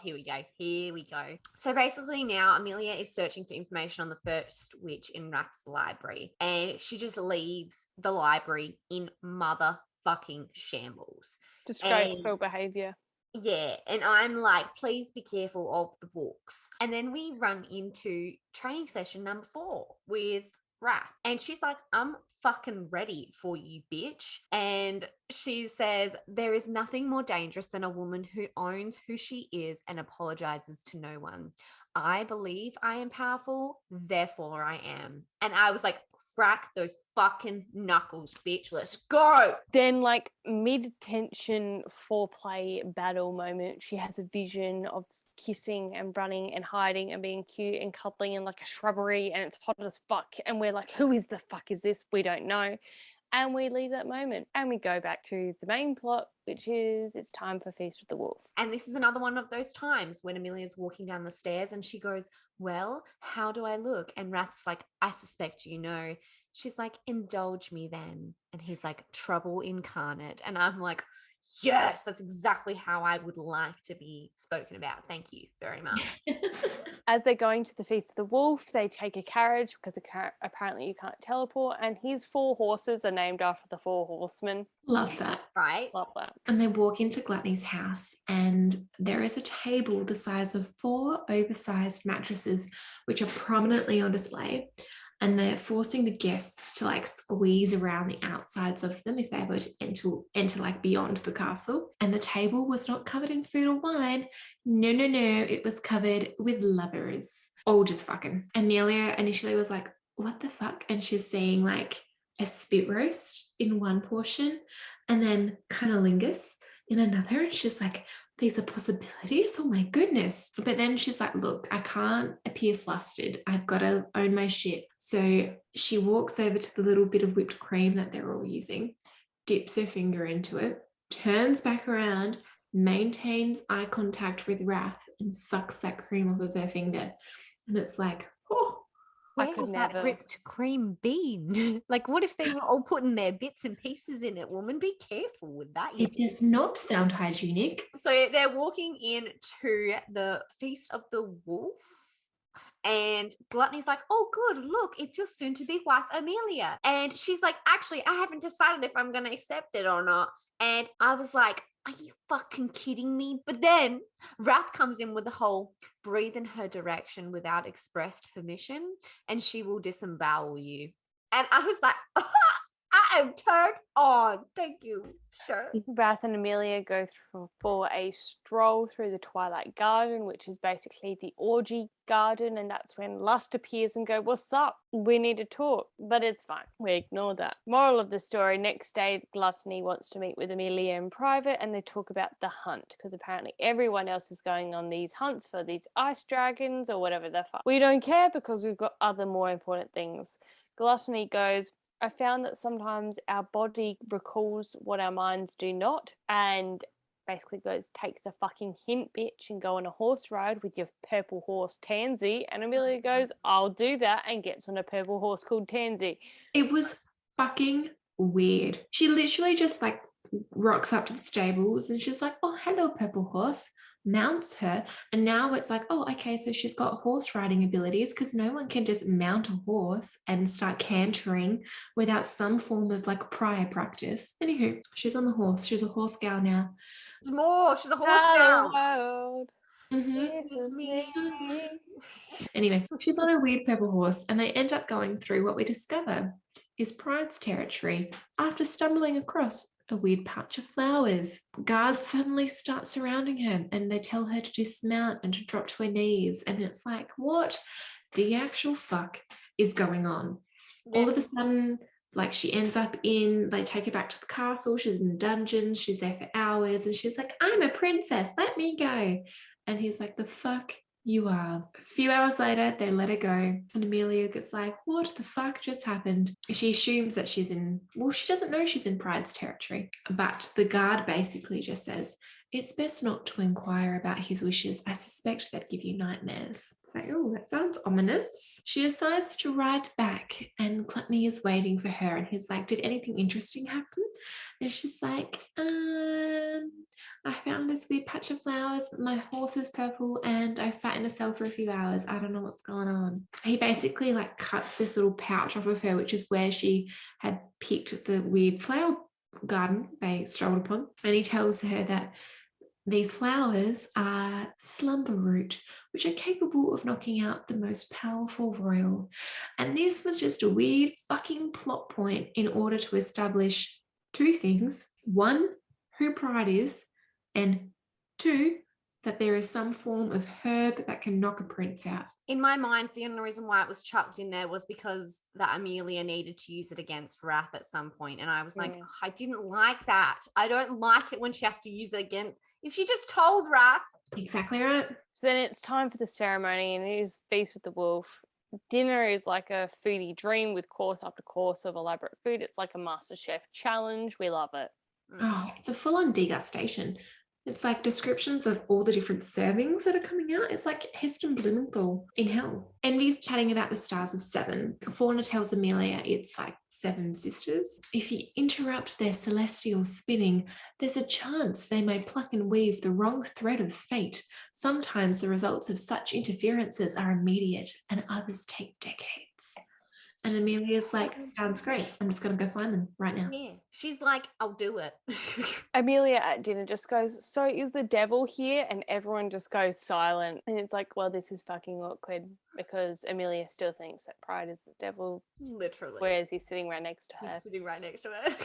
Here we go. So basically now Emilia is searching for information on the first witch in Wrath's library, and she just leaves the library in motherfucking shambles. Disgraceful behaviour. Yeah, and I'm like, please be careful of the books. And then we run into training session number 4 with Wrath, and she's like, I'm fucking ready for you, bitch. And she says, there is nothing more dangerous than a woman who owns who she is and apologizes to no one. I believe I am powerful, therefore I am. And I was like, crack those fucking knuckles, bitch. Let's go. Then, like, mid-tension foreplay battle moment, she has a vision of kissing and running and hiding and being cute and cuddling in like a shrubbery, and it's hot as fuck. And we're like, who is the fuck is this? We don't know. And we leave that moment and we go back to the main plot, which is it's time for Feast of the Wolf. And this is another one of those times when Amelia's walking down the stairs and she goes, well, how do I look? And Wrath's like, I suspect you know. She's like, indulge me then. And he's like, trouble incarnate. And I'm like, yes, that's exactly how I would like to be spoken about. Thank you very much. As they're going to the Feast of the Wolf, they take a carriage because apparently you can't teleport, and his 4 horses are named after the 4 horsemen. Love that. Right? Love that. And they walk into Gluttony's house, and there is a table the size of 4 oversized mattresses, which are prominently on display. And they're forcing the guests to like squeeze around the outsides of them if they were to enter like beyond the castle. And the table was not covered in food or wine. No. It was covered with lovers. All just fucking. Emilia initially was like, what the fuck? And she's seeing like a spit roast in one portion and then cunnilingus in another. And she's like, these are possibilities. Oh my goodness. But then she's like, look, I can't appear flustered. I've got to own my shit. So she walks over to the little bit of whipped cream that they're all using, dips her finger into it, turns back around, maintains eye contact with Wrath, and sucks that cream off of her finger. And it's like, oh, Where was that whipped cream been? Like, what if they were all putting their bits and pieces in it, woman? Be careful with that. It does not sound hygienic. So they're walking into the Feast of the Wolf, and Gluttony's like, oh, good, look, it's your soon-to-be wife, Emilia. And she's like, actually, I haven't decided if I'm going to accept it or not. And I was like, are you fucking kidding me? But then Wrath comes in with the whole breathe in her direction without expressed permission and she will disembowel you. And I was like, I am turned on. Thank you, sure. Wrath and Emilia go for a stroll through the Twilight Garden, which is basically the orgy garden, and that's when Lust appears and go, what's up? We need to talk. But it's fine. We ignore that. Moral of the story, next day, Gluttony wants to meet with Emilia in private and they talk about the hunt, because apparently everyone else is going on these hunts for these ice dragons or whatever the fuck. We don't care because we've got other more important things. Gluttony goes, I found that sometimes our body recalls what our minds do not, and basically goes, take the fucking hint, bitch, and go on a horse ride with your purple horse Tansy. And Emilia goes, I'll do that, and gets on a purple horse called Tansy. It was fucking weird. She literally just like rocks up to the stables and she's like, oh, hello, purple horse. Mounts her, and now it's like, oh, okay, so she's got horse riding abilities, because no one can just mount a horse and start cantering without some form of like prior practice. Anywho, she's on the horse. She's a horse gal now. There's more. She's a horse gal. Anyway, she's on a weird purple horse, and they end up going through what we discover is Pride's territory after stumbling across a weird patch of flowers. Guards suddenly start surrounding her and they tell her to dismount and to drop to her knees. And it's like, what the actual fuck is going on? Yeah. All of a sudden, like she ends up they take her back to the castle. She's in the dungeons. She's there for hours. And she's like, I'm a princess. Let me go. And he's like, the fuck you are. A few hours later, they let her go. And Emilia gets like, what the fuck just happened? She assumes that she doesn't know she's in Pride's territory. But the guard basically just says, it's best not to inquire about his wishes. I suspect they'd give you nightmares. It's like, oh, that sounds ominous. She decides to write back, and Gluttony is waiting for her, and he's like, did anything interesting happen? And she's like, I found this weird patch of flowers, but my horse is purple, and I sat in a cell for a few hours. I don't know what's going on. He basically like cuts this little pouch off of her, which is where she had picked the weird flower garden they strolled upon. And he tells her that these flowers are slumber root, which are capable of knocking out the most powerful royal. And this was just a weird fucking plot point in order to establish two things. One, who Pride is, and two, that there is some form of herb that can knock a prince out. In my mind, the only reason why it was chucked in there was because that Emilia needed to use it against Wrath at some point. And I was like, I didn't like that. I don't like it when she has to use it against. If she just told Wrath. Exactly right. So then it's time for the ceremony, and it is Feast with the Wolf. Dinner is like a foodie dream with course after course of elaborate food. It's like a MasterChef challenge. We love it. Oh, it's a full-on degustation. It's like descriptions of all the different servings that are coming out. It's like Heston Blumenthal in hell. Envy's chatting about the stars of seven. Fauna tells Emilia it's like seven sisters. If you interrupt their celestial spinning, there's a chance they may pluck and weave the wrong thread of fate. Sometimes the results of such interferences are immediate, and others take decades. And Emilia's like, sounds great. I'm just going to go find them right now. Yeah. She's like, I'll do it. Amelia at dinner just goes, so is the devil here? And everyone just goes silent. And it's like, well, this is fucking awkward because Amelia still thinks that Pride is the devil. Literally. Whereas he's sitting right next to her. He's sitting right next to her.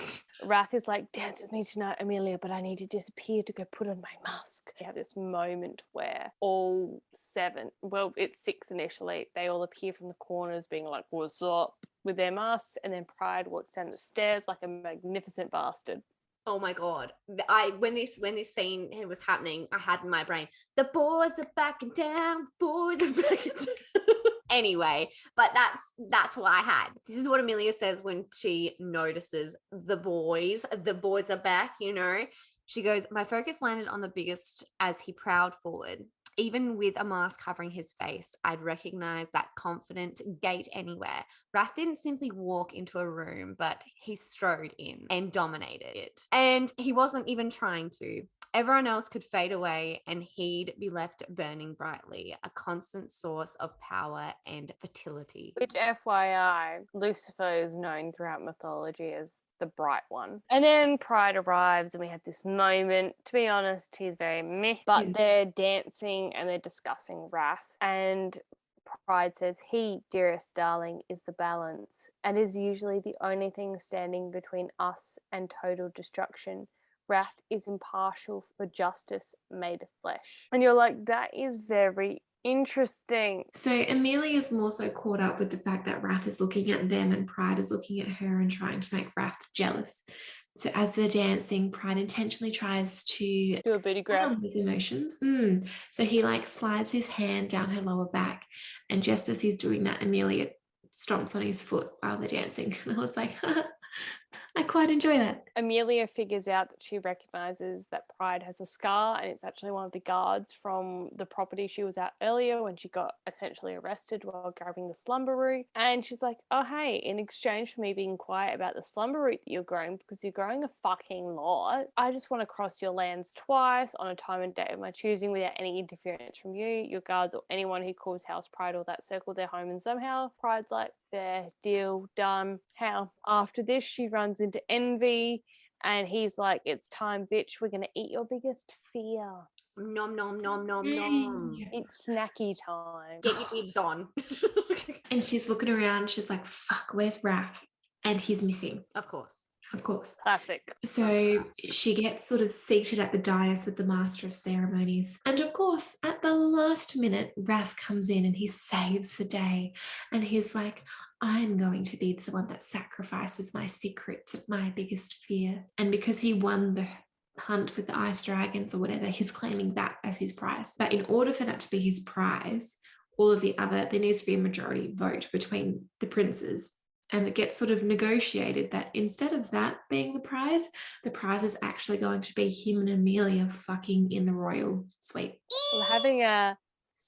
Wrath is like, dance with me tonight, Amelia, but I need to disappear to go put on my mask. You have this moment where all seven, well, it's six initially, they all appear from the corners being like, what's up? With their masks, and then Pride walks down the stairs like a magnificent bastard. Oh my god! When this scene was happening, I had in my brain, the boys are backing down, boys are backing down. Anyway, but that's what I had. This is what Emilia says when she notices the boys are back. You know, she goes, my focus landed on the biggest as he prowled forward. Even with a mask covering his face, I'd recognize that confident gait anywhere. Wrath didn't simply walk into a room, but he strode in and dominated it. And he wasn't even trying to. Everyone else could fade away and he'd be left burning brightly, a constant source of power and fertility. Which, FYI, Lucifer is known throughout mythology as the bright one. And then Pride arrives and we have this moment. To be honest, he's very meh, but they're dancing and they're discussing Wrath, and Pride says he, dearest darling, is the balance and is usually the only thing standing between us and total destruction. Wrath is impartial for justice made of flesh. And you're like, that is very interesting. So Emilia is more so caught up with the fact that Wrath is looking at them and Pride is looking at her and trying to make Wrath jealous. So as they're dancing, Pride intentionally tries to do a booty grab. His emotions. So he like slides his hand down her lower back, and just as he's doing that, Emilia stomps on his foot while they're dancing. And I was like, I quite enjoy that. Amelia figures out that she recognizes that Pride has a scar, and it's actually one of the guards from the property she was at earlier when she got essentially arrested while grabbing the slumber root. And she's like, oh, hey, in exchange for me being quiet about the slumber root that you're growing, because you're growing a fucking lot, I just want to cross your lands twice on a time and date of my choosing without any interference from you, your guards, or anyone who calls House Pride or that circle their home. And somehow Pride's like, fair deal, done. How? After this, she runs into Envy, and he's like, it's time, bitch, we're gonna eat your biggest fear. Nom nom nom nom nom. It's snacky time. Get your bibs on. And she's looking around, she's like, fuck, where's Wrath? And he's missing. Of course. Classic. So she gets sort of seated at the dais with the master of ceremonies. And of course, at the last minute, Wrath comes in and he saves the day. And he's like, I'm going to be the one that sacrifices my secrets at my biggest fear. And because he won the hunt with the ice dragons or whatever, he's claiming that as his prize. But in order for that to be his prize, there needs to be a majority vote between the princes. And it gets sort of negotiated that instead of that being the prize is actually going to be him and Emilia fucking in the royal suite. Well, having a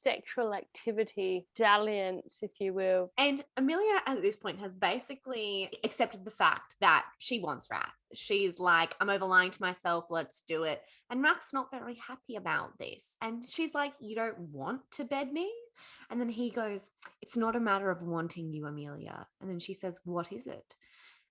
sexual activity dalliance, if you will. And Emilia at this point has basically accepted the fact that she wants Wrath. She's like, I'm over lying to myself, let's do it. And Wrath's not very happy about this. And she's like, you don't want to bed me? And then he goes, it's not a matter of wanting you, Emilia. And then she says, what is it?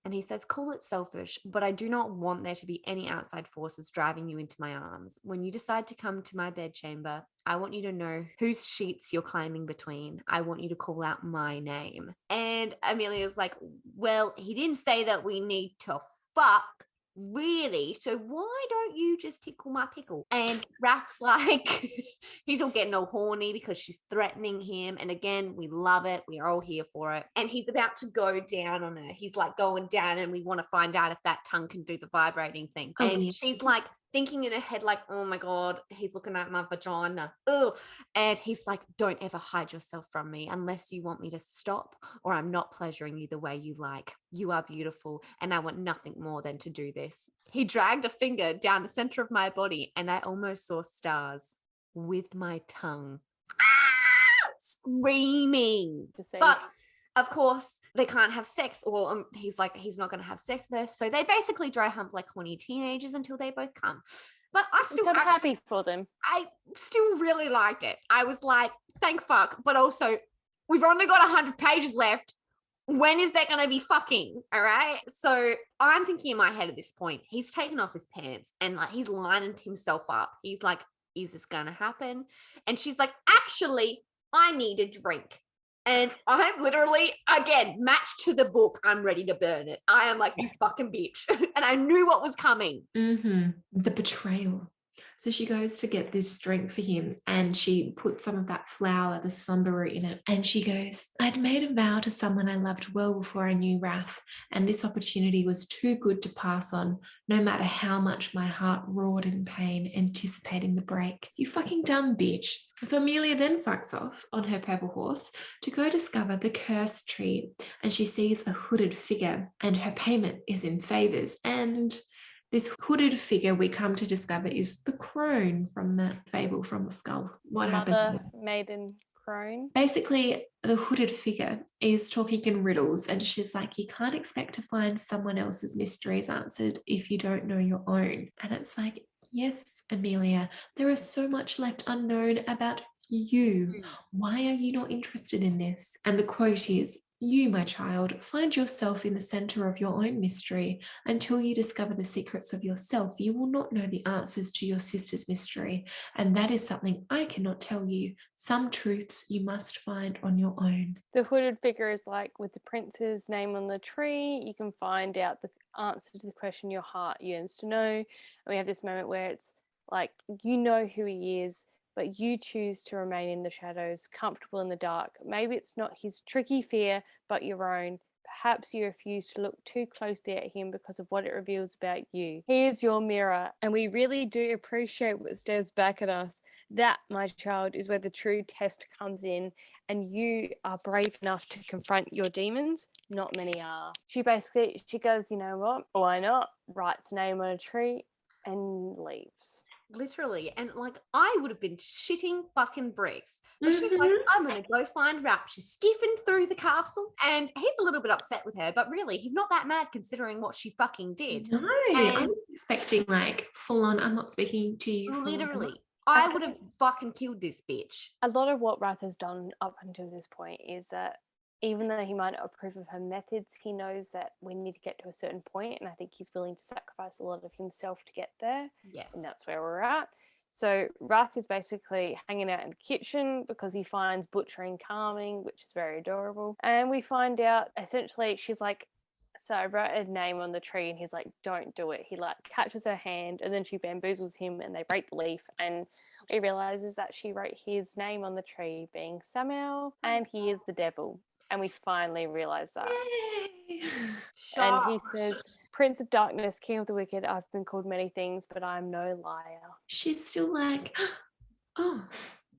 And he says, call it selfish, but I do not want there to be any outside forces driving you into my arms. When you decide to come to my bedchamber, I want you to know whose sheets you're climbing between. I want you to call out my name. And Amelia's like, well, he didn't say that we need to fuck, really, so why don't you just tickle my pickle? And Wrath's like, he's all getting all horny because she's threatening him, and again, we love it, we're all here for it. And he's about to go down on her, he's like going down, and we want to find out if that tongue can do the vibrating thing. And she's like thinking in her head, like, oh my god, he's looking at my vagina. Ugh. And he's like, don't ever hide yourself from me unless you want me to stop, or I'm not pleasuring you the way you like. You are beautiful, and I want nothing more than to do this. He dragged a finger down the center of my body, and I almost saw stars with my tongue. Ah! Screaming. But of course, they can't have sex, or he's like, he's not going to have sex with her. So they basically dry hump like horny teenagers until they both come. But I'm happy for them. I still really liked it. I was like, thank fuck. But also, we've only got 100 pages left. When is there going to be fucking? All right. So I'm thinking in my head at this point, he's taken off his pants and like he's lining himself up. He's like, is this going to happen? And she's like, actually, I need a drink. And I'm literally, again, matched to the book. I'm ready to burn it. I am like, you fucking bitch. And I knew what was coming. Mm-hmm. The betrayal. So she goes to get this drink for him and she puts some of that flour, the sunberry, in it. And she goes, I'd made a vow to someone I loved well before I knew Wrath. And this opportunity was too good to pass on, no matter how much my heart roared in pain, anticipating the break. You fucking dumb bitch. So Emilia then fucks off on her purple horse to go discover the cursed tree. And she sees a hooded figure and her payment is in favors. And this hooded figure we come to discover is the crone from the fable from the skull. What happened? Mother maiden crone. Basically, the hooded figure is talking in riddles, and she's like, you can't expect to find someone else's mysteries answered if you don't know your own. And it's like, yes, Emilia, there is so much left unknown about you. Why are you not interested in this? And the quote is, you, my child, find yourself in the center of your own mystery. Until you discover the secrets of yourself, you will not know the answers to your sister's mystery. And that is something I cannot tell you. Some truths you must find on your own. The hooded figure is like, with the prince's name on the tree, you can find out the answer to the question your heart yearns to know. And we have this moment where it's like, you know who he is, but you choose to remain in the shadows, comfortable in the dark. Maybe it's not his tricky fear, but your own. Perhaps you refuse to look too closely at him because of what it reveals about you. He is your mirror, and we really do appreciate what stares back at us. That, my child, is where the true test comes in, and you are brave enough to confront your demons. Not many are. She goes, you know what? Why not? Writes name on a tree and leaves. Literally. And like, I would have been shitting fucking bricks. But she's like, I'm going to go find Wrath. She's skiffing through the castle. And he's a little bit upset with her. But really, he's not that mad considering what she fucking did. No, I was expecting like full on, I'm not speaking to you. Literally. I would have fucking killed this bitch. A lot of what Wrath has done up until this point is that even though he might not approve of her methods, he knows that we need to get to a certain point, and I think he's willing to sacrifice a lot of himself to get there. Yes. And that's where we're at. So Wrath is basically hanging out in the kitchen because he finds butchering calming, which is very adorable. And we find out, essentially, she's like, so I wrote a name on the tree, and he's like, don't do it. He like catches her hand, and then she bamboozles him, and they break the leaf, and he realizes that she wrote his name on the tree, being Samuel, and he is the devil. And we finally realise that. Yay. And he says, Prince of Darkness, King of the Wicked, I've been called many things, but I'm no liar. She's still like, oh,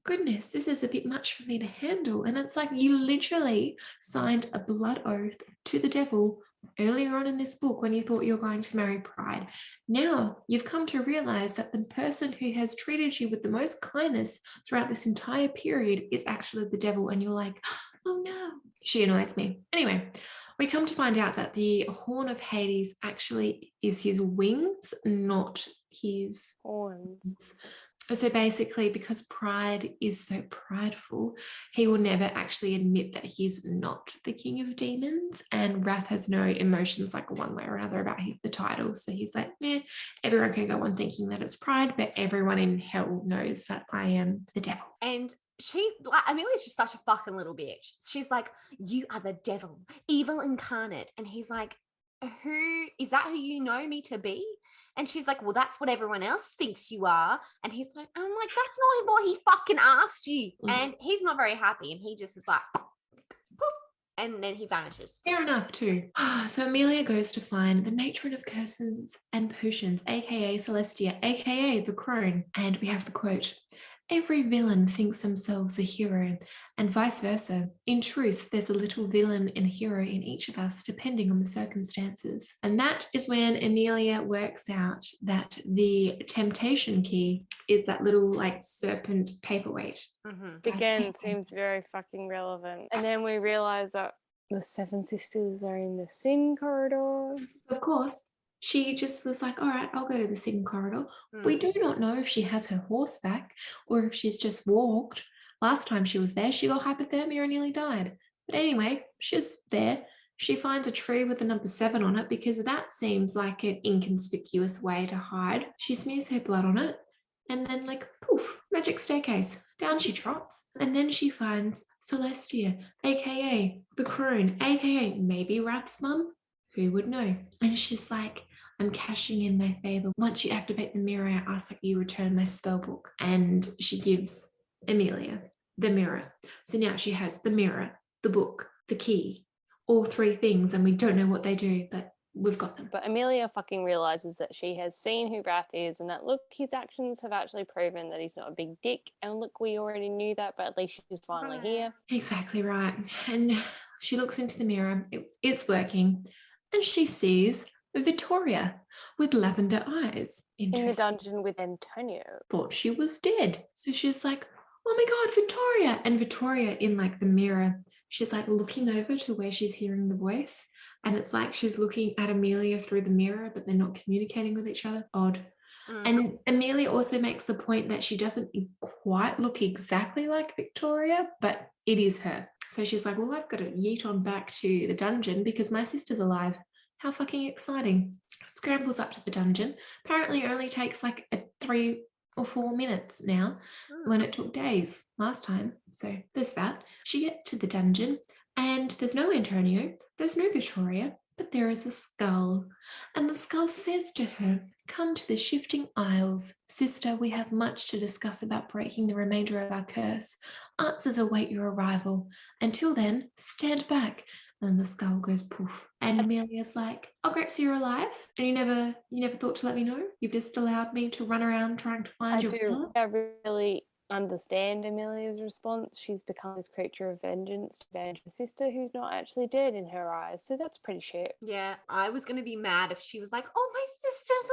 goodness, this is a bit much for me to handle. And it's like, you literally signed a blood oath to the devil earlier on in this book when you thought you were going to marry Pride. Now you've come to realize that the person who has treated you with the most kindness throughout this entire period is actually the devil. And you're like, oh no, she annoys me. Anyway, we come to find out that the horn of Hades actually is his wings, not his Horns. So basically, because Pride is so prideful, he will never actually admit that he's not the king of demons. And Wrath has no emotions like one way or another about the title. So he's like, everyone can go on thinking that it's Pride, but everyone in hell knows that I am the devil. And Amelia's just such a fucking little bitch. She's like, you are the devil, evil incarnate. And he's like, is that who you know me to be? And she's like, well, that's what everyone else thinks you are. And he's like, I'm like, that's not what he fucking asked you. And he's not very happy. And he just is like, poof, and then he vanishes. Fair enough too. So Emilia goes to find the matron of curses and potions, aka Celestia, aka the crone. And we have the quote, every villain thinks themselves a hero, and vice versa. In truth, there's a little villain and hero in each of us, depending on the circumstances. And that is when Emilia works out that the temptation key is that little like serpent paperweight. Again, seems very fucking relevant. And then we realize that the seven sisters are in the sin corridor. Of course, she just was like, all right, I'll go to the sin corridor. We do not know if she has her horse back or if she's just walked. Last time she was there, she got hypothermia and nearly died. But anyway, she's there. She finds a tree with the number 7 on it because that seems like an inconspicuous way to hide. She smears her blood on it and then like, poof, magic staircase. Down she trots. And then she finds Celestia, aka the crone, aka maybe Wrath's mum. Who would know? And she's like, I'm cashing in my favor. Once you activate the mirror, I ask that you return my spell book. And she gives Emilia the mirror. So now she has the mirror, the book, the key, all 3 things, and we don't know what they do, but we've got them. But Emilia fucking realizes that she has seen who Wrath is and that, look, his actions have actually proven that he's not a big dick. And look, we already knew that, but at least she's finally here. Exactly right. And she looks into the mirror. It's working. And she sees Vittoria with lavender eyes. In the dungeon with Antonio. Thought she was dead. So she's like, oh my God, Vittoria. And Vittoria in like the mirror, she's like looking over to where she's hearing the voice. And it's like she's looking at Emilia through the mirror, but they're not communicating with each other. Odd. And Emilia also makes the point that she doesn't quite look exactly like Victoria, but it is her. So she's like, well, I've got to yeet on back to the dungeon because my sister's alive. How fucking exciting. Scrambles up to the dungeon. Apparently it only takes like 3 or 4 minutes now when it took days last time. So there's that. She gets to the dungeon and there's no Antonio, there's no Victoria, but there is a skull. And the skull says to her, come to the shifting aisles. Sister, we have much to discuss about breaking the remainder of our curse. Answers await your arrival. Until then, stand back. And the skull goes poof. And Emilia's like, oh great, so you're alive? And you never thought to let me know? You've just allowed me to run around trying to find your I really understand Emilia's response. She's become this creature of vengeance to avenge her sister who's not actually dead in her eyes. So that's pretty shit. Yeah, I was going to be mad if she was like, oh, my sister's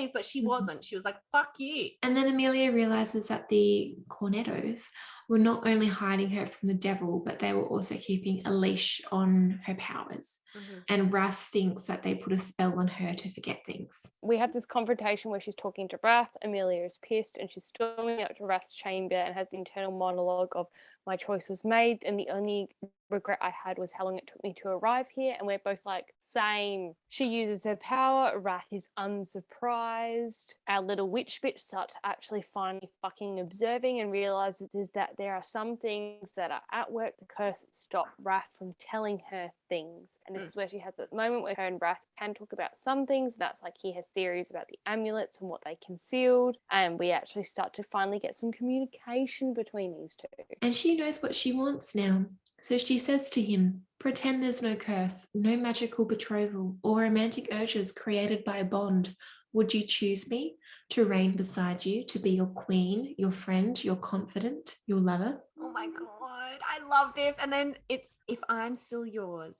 alive. But she wasn't. She was like, fuck you. And then Emilia realizes that the Cornettos were not only hiding her from the devil, but they were also keeping a leash on her powers. And Wrath thinks that they put a spell on her to forget things. We have this confrontation where she's talking to Wrath. Emilia is pissed and she's storming up to Wrath's chamber and has the internal monologue of, my choice was made and the only regret I had was how long it took me to arrive here. And we're both like, same. She uses her power. Wrath is unsurprised. Our little witch bitch starts actually finally fucking observing and realizes that there are some things that are at work, the curse that stop Wrath from telling her things. And this is where she has that moment where her and Wrath can talk about some things. That's like he has theories about the amulets and what they concealed. And we actually start to finally get some communication between these two. And she knows what she wants now. So she says to him, pretend there's no curse, no magical betrothal or romantic urges created by a bond. Would you choose me? to reign beside you, to be your queen, your friend, your confidant, your lover. Oh my God, I love this. And then it's, if I'm still yours,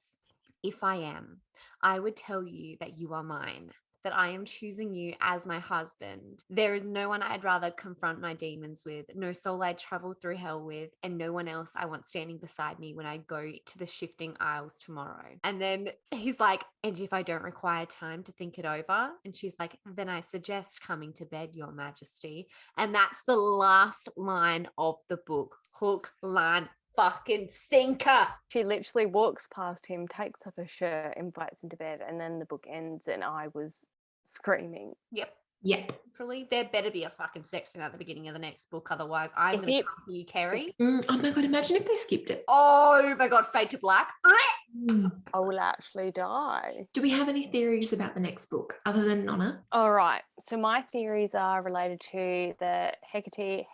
if I am, I would tell you that you are mine, that I am choosing you as my husband. There is no one I'd rather confront my demons with, no soul I'd travel through hell with, and no one else I want standing beside me when I go to the shifting aisles tomorrow. And then he's like, and if I don't require time to think it over? And she's like, then I suggest coming to bed, Your Majesty. And that's the last line of the book. Hook, line, fucking sinker. She literally walks past him, takes off her shirt, invites him to bed, and then the book ends and I was screaming. Yep. Yep. Literally, there better be a fucking sex scene at the beginning of the next book. Otherwise, I'm going to come for you, Kerri. Oh my God, imagine if they skipped it. Oh my God, Fade to Black. I will actually die. Do we have any theories about the next book other than Nonna? All right. So my theories are related to the Hecate,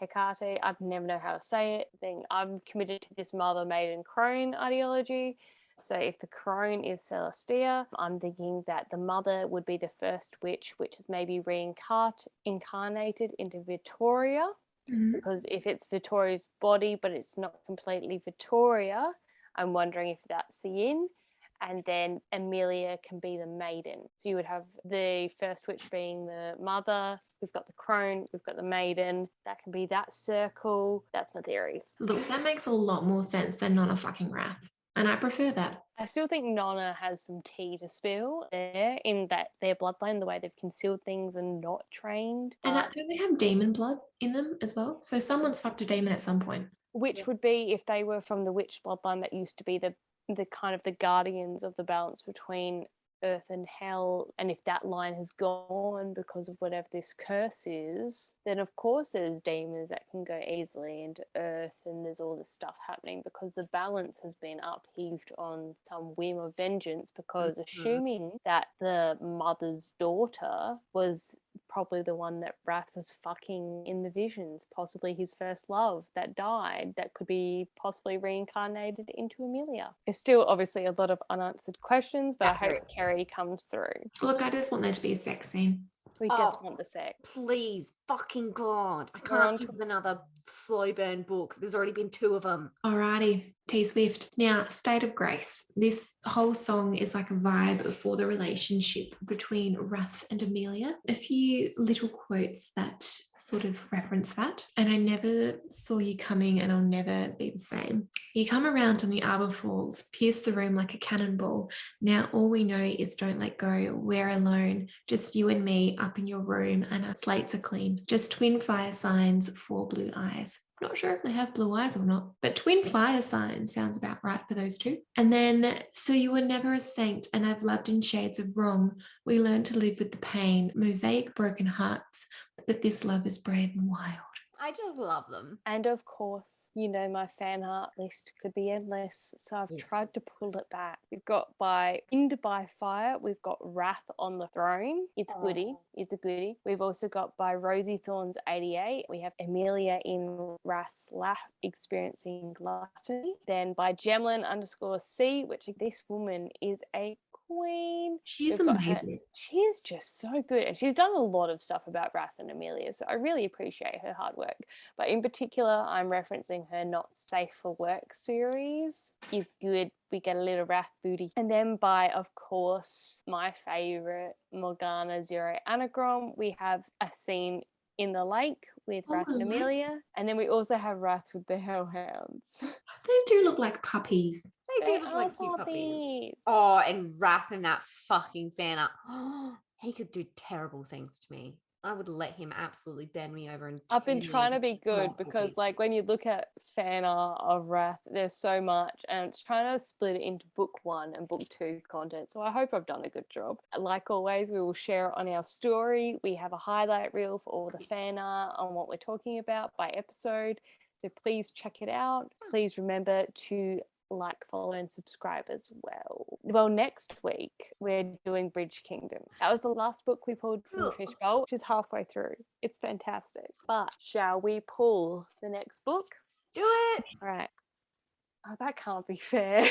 I never know how to say it, thing. I'm committed to this mother, maiden, crone ideology. So if the crone is Celestia, I'm thinking that the mother would be the first witch, which is maybe incarnated into Victoria. Because if it's Victoria's body, but it's not completely Victoria, I'm wondering if that's the yin. And then Emilia can be the maiden. So you would have the first witch being the mother. We've got the crone. We've got the maiden. That can be that circle. That's my theories. Look, that makes a lot more sense than Nonna fucking Wrath. And I prefer that. I still think Nonna has some tea to spill there in that their bloodline, the way they've concealed things and not trained. And don't they have demon blood in them as well? So someone's fucked a demon at some point. Which would be if they were from the witch bloodline that used to be the kind of the guardians of the balance between earth and hell, and if that line has gone because of whatever this curse is, then of course there's demons that can go easily into earth, and there's all this stuff happening because the balance has been upheaved on some whim of vengeance, because assuming that the mother's daughter was probably the one that Wrath was fucking in the visions, possibly his first love that died, that could be possibly reincarnated into Emilia. There's still obviously a lot of unanswered questions, but I hope Kerri comes through. Look, I just want there to be a sex scene. We just want the sex. Please, fucking God. I can't do another slow burn book. There's already been 2 of them. Alrighty, T Swift. Now, State of Grace. This whole song is like a vibe for the relationship between Wrath and Emilia. A few little quotes that sort of reference that. And I never saw you coming, and I'll never be the same. You come around and the arbor falls, pierce the room like a cannonball. Now all we know is don't let go. We're alone, just you and me up in your room, and our slates are clean. Just twin fire signs, 4 blue eyes. Not sure if they have blue eyes or not, but twin fire signs sounds about right for those 2. And then, so you were never a saint, and I've loved in shades of wrong. We learn to live with the pain, mosaic broken hearts, but this love is brave and wild. I just love them. And of course, you know, my fan art list could be endless, so I've tried to pull it back. We've got by Wind by Fire, we've got Wrath on the Throne. It's goodie. It's a goodie. We've also got by Rosie Thorns 88, we have Emilia in Wrath's lap experiencing gluttony. Then by Gemlin_C, which this woman is a queen. She's amazing. She's just so good, and she's done a lot of stuff about Wrath and Emilia, so I really appreciate her hard work. But in particular, I'm referencing her Not Safe for Work series. Is good. We get a little Wrath booty. And then by, of course, my favorite, Morgana Zero Anagram, we have a scene in the lake with Wrath and Emilia, and then we also have Wrath with the Hellhounds. They do look like puppies. They do look like cute puppies. Oh, and Wrath in that fucking fan art. Oh, he could do terrible things to me. I would let him absolutely bend me over and I've been trying to be good because like when you look at fan art of Wrath, there's so much, and it's trying to split it into book 1 and book 2 content. So I hope I've done a good job. Like always, we will share it on our story. We have a highlight reel for all the fan art on what we're talking about by episode. So please check it out. Please remember to like, follow, and subscribe as well. Well, next week we're doing Bridge Kingdom. That was the last book we pulled from the fishbowl, which is halfway through. It's fantastic. But shall we pull the next book? Do it. All right. Oh, that can't be fair.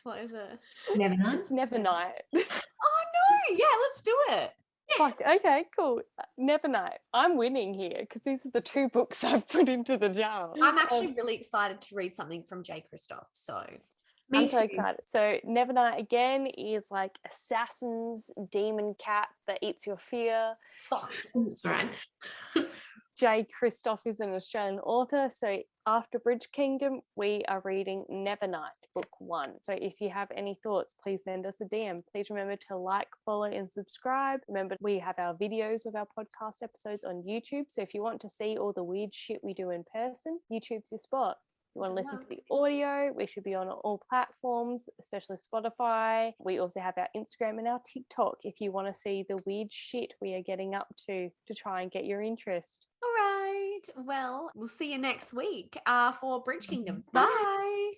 What is it? Nevernight. It's Nevernight. Oh no! Yeah, let's do it. Fuck, okay, cool. Nevernight. I'm winning here because these are the 2 books I've put into the jar. I'm actually really excited to read something from J. Christoph. So Me I'm so too. excited. So Nevernight again is like assassin's demon cat that eats your fear. fuck. That's right. J. Christoph is an Australian author. So after Bridge Kingdom, we are reading Nevernight, book 1. So if you have any thoughts, please send us a DM. Please remember to like, follow, and subscribe. Remember, we have our videos of our podcast episodes on YouTube. So if you want to see all the weird shit we do in person, YouTube's your spot. You want to listen to the audio, we should be on all platforms, especially Spotify. We also have our Instagram and our TikTok if you want to see the weird shit we are getting up to try and get your interest. All right. Well, we'll see you next week for Bridge Kingdom. Bye. Bye.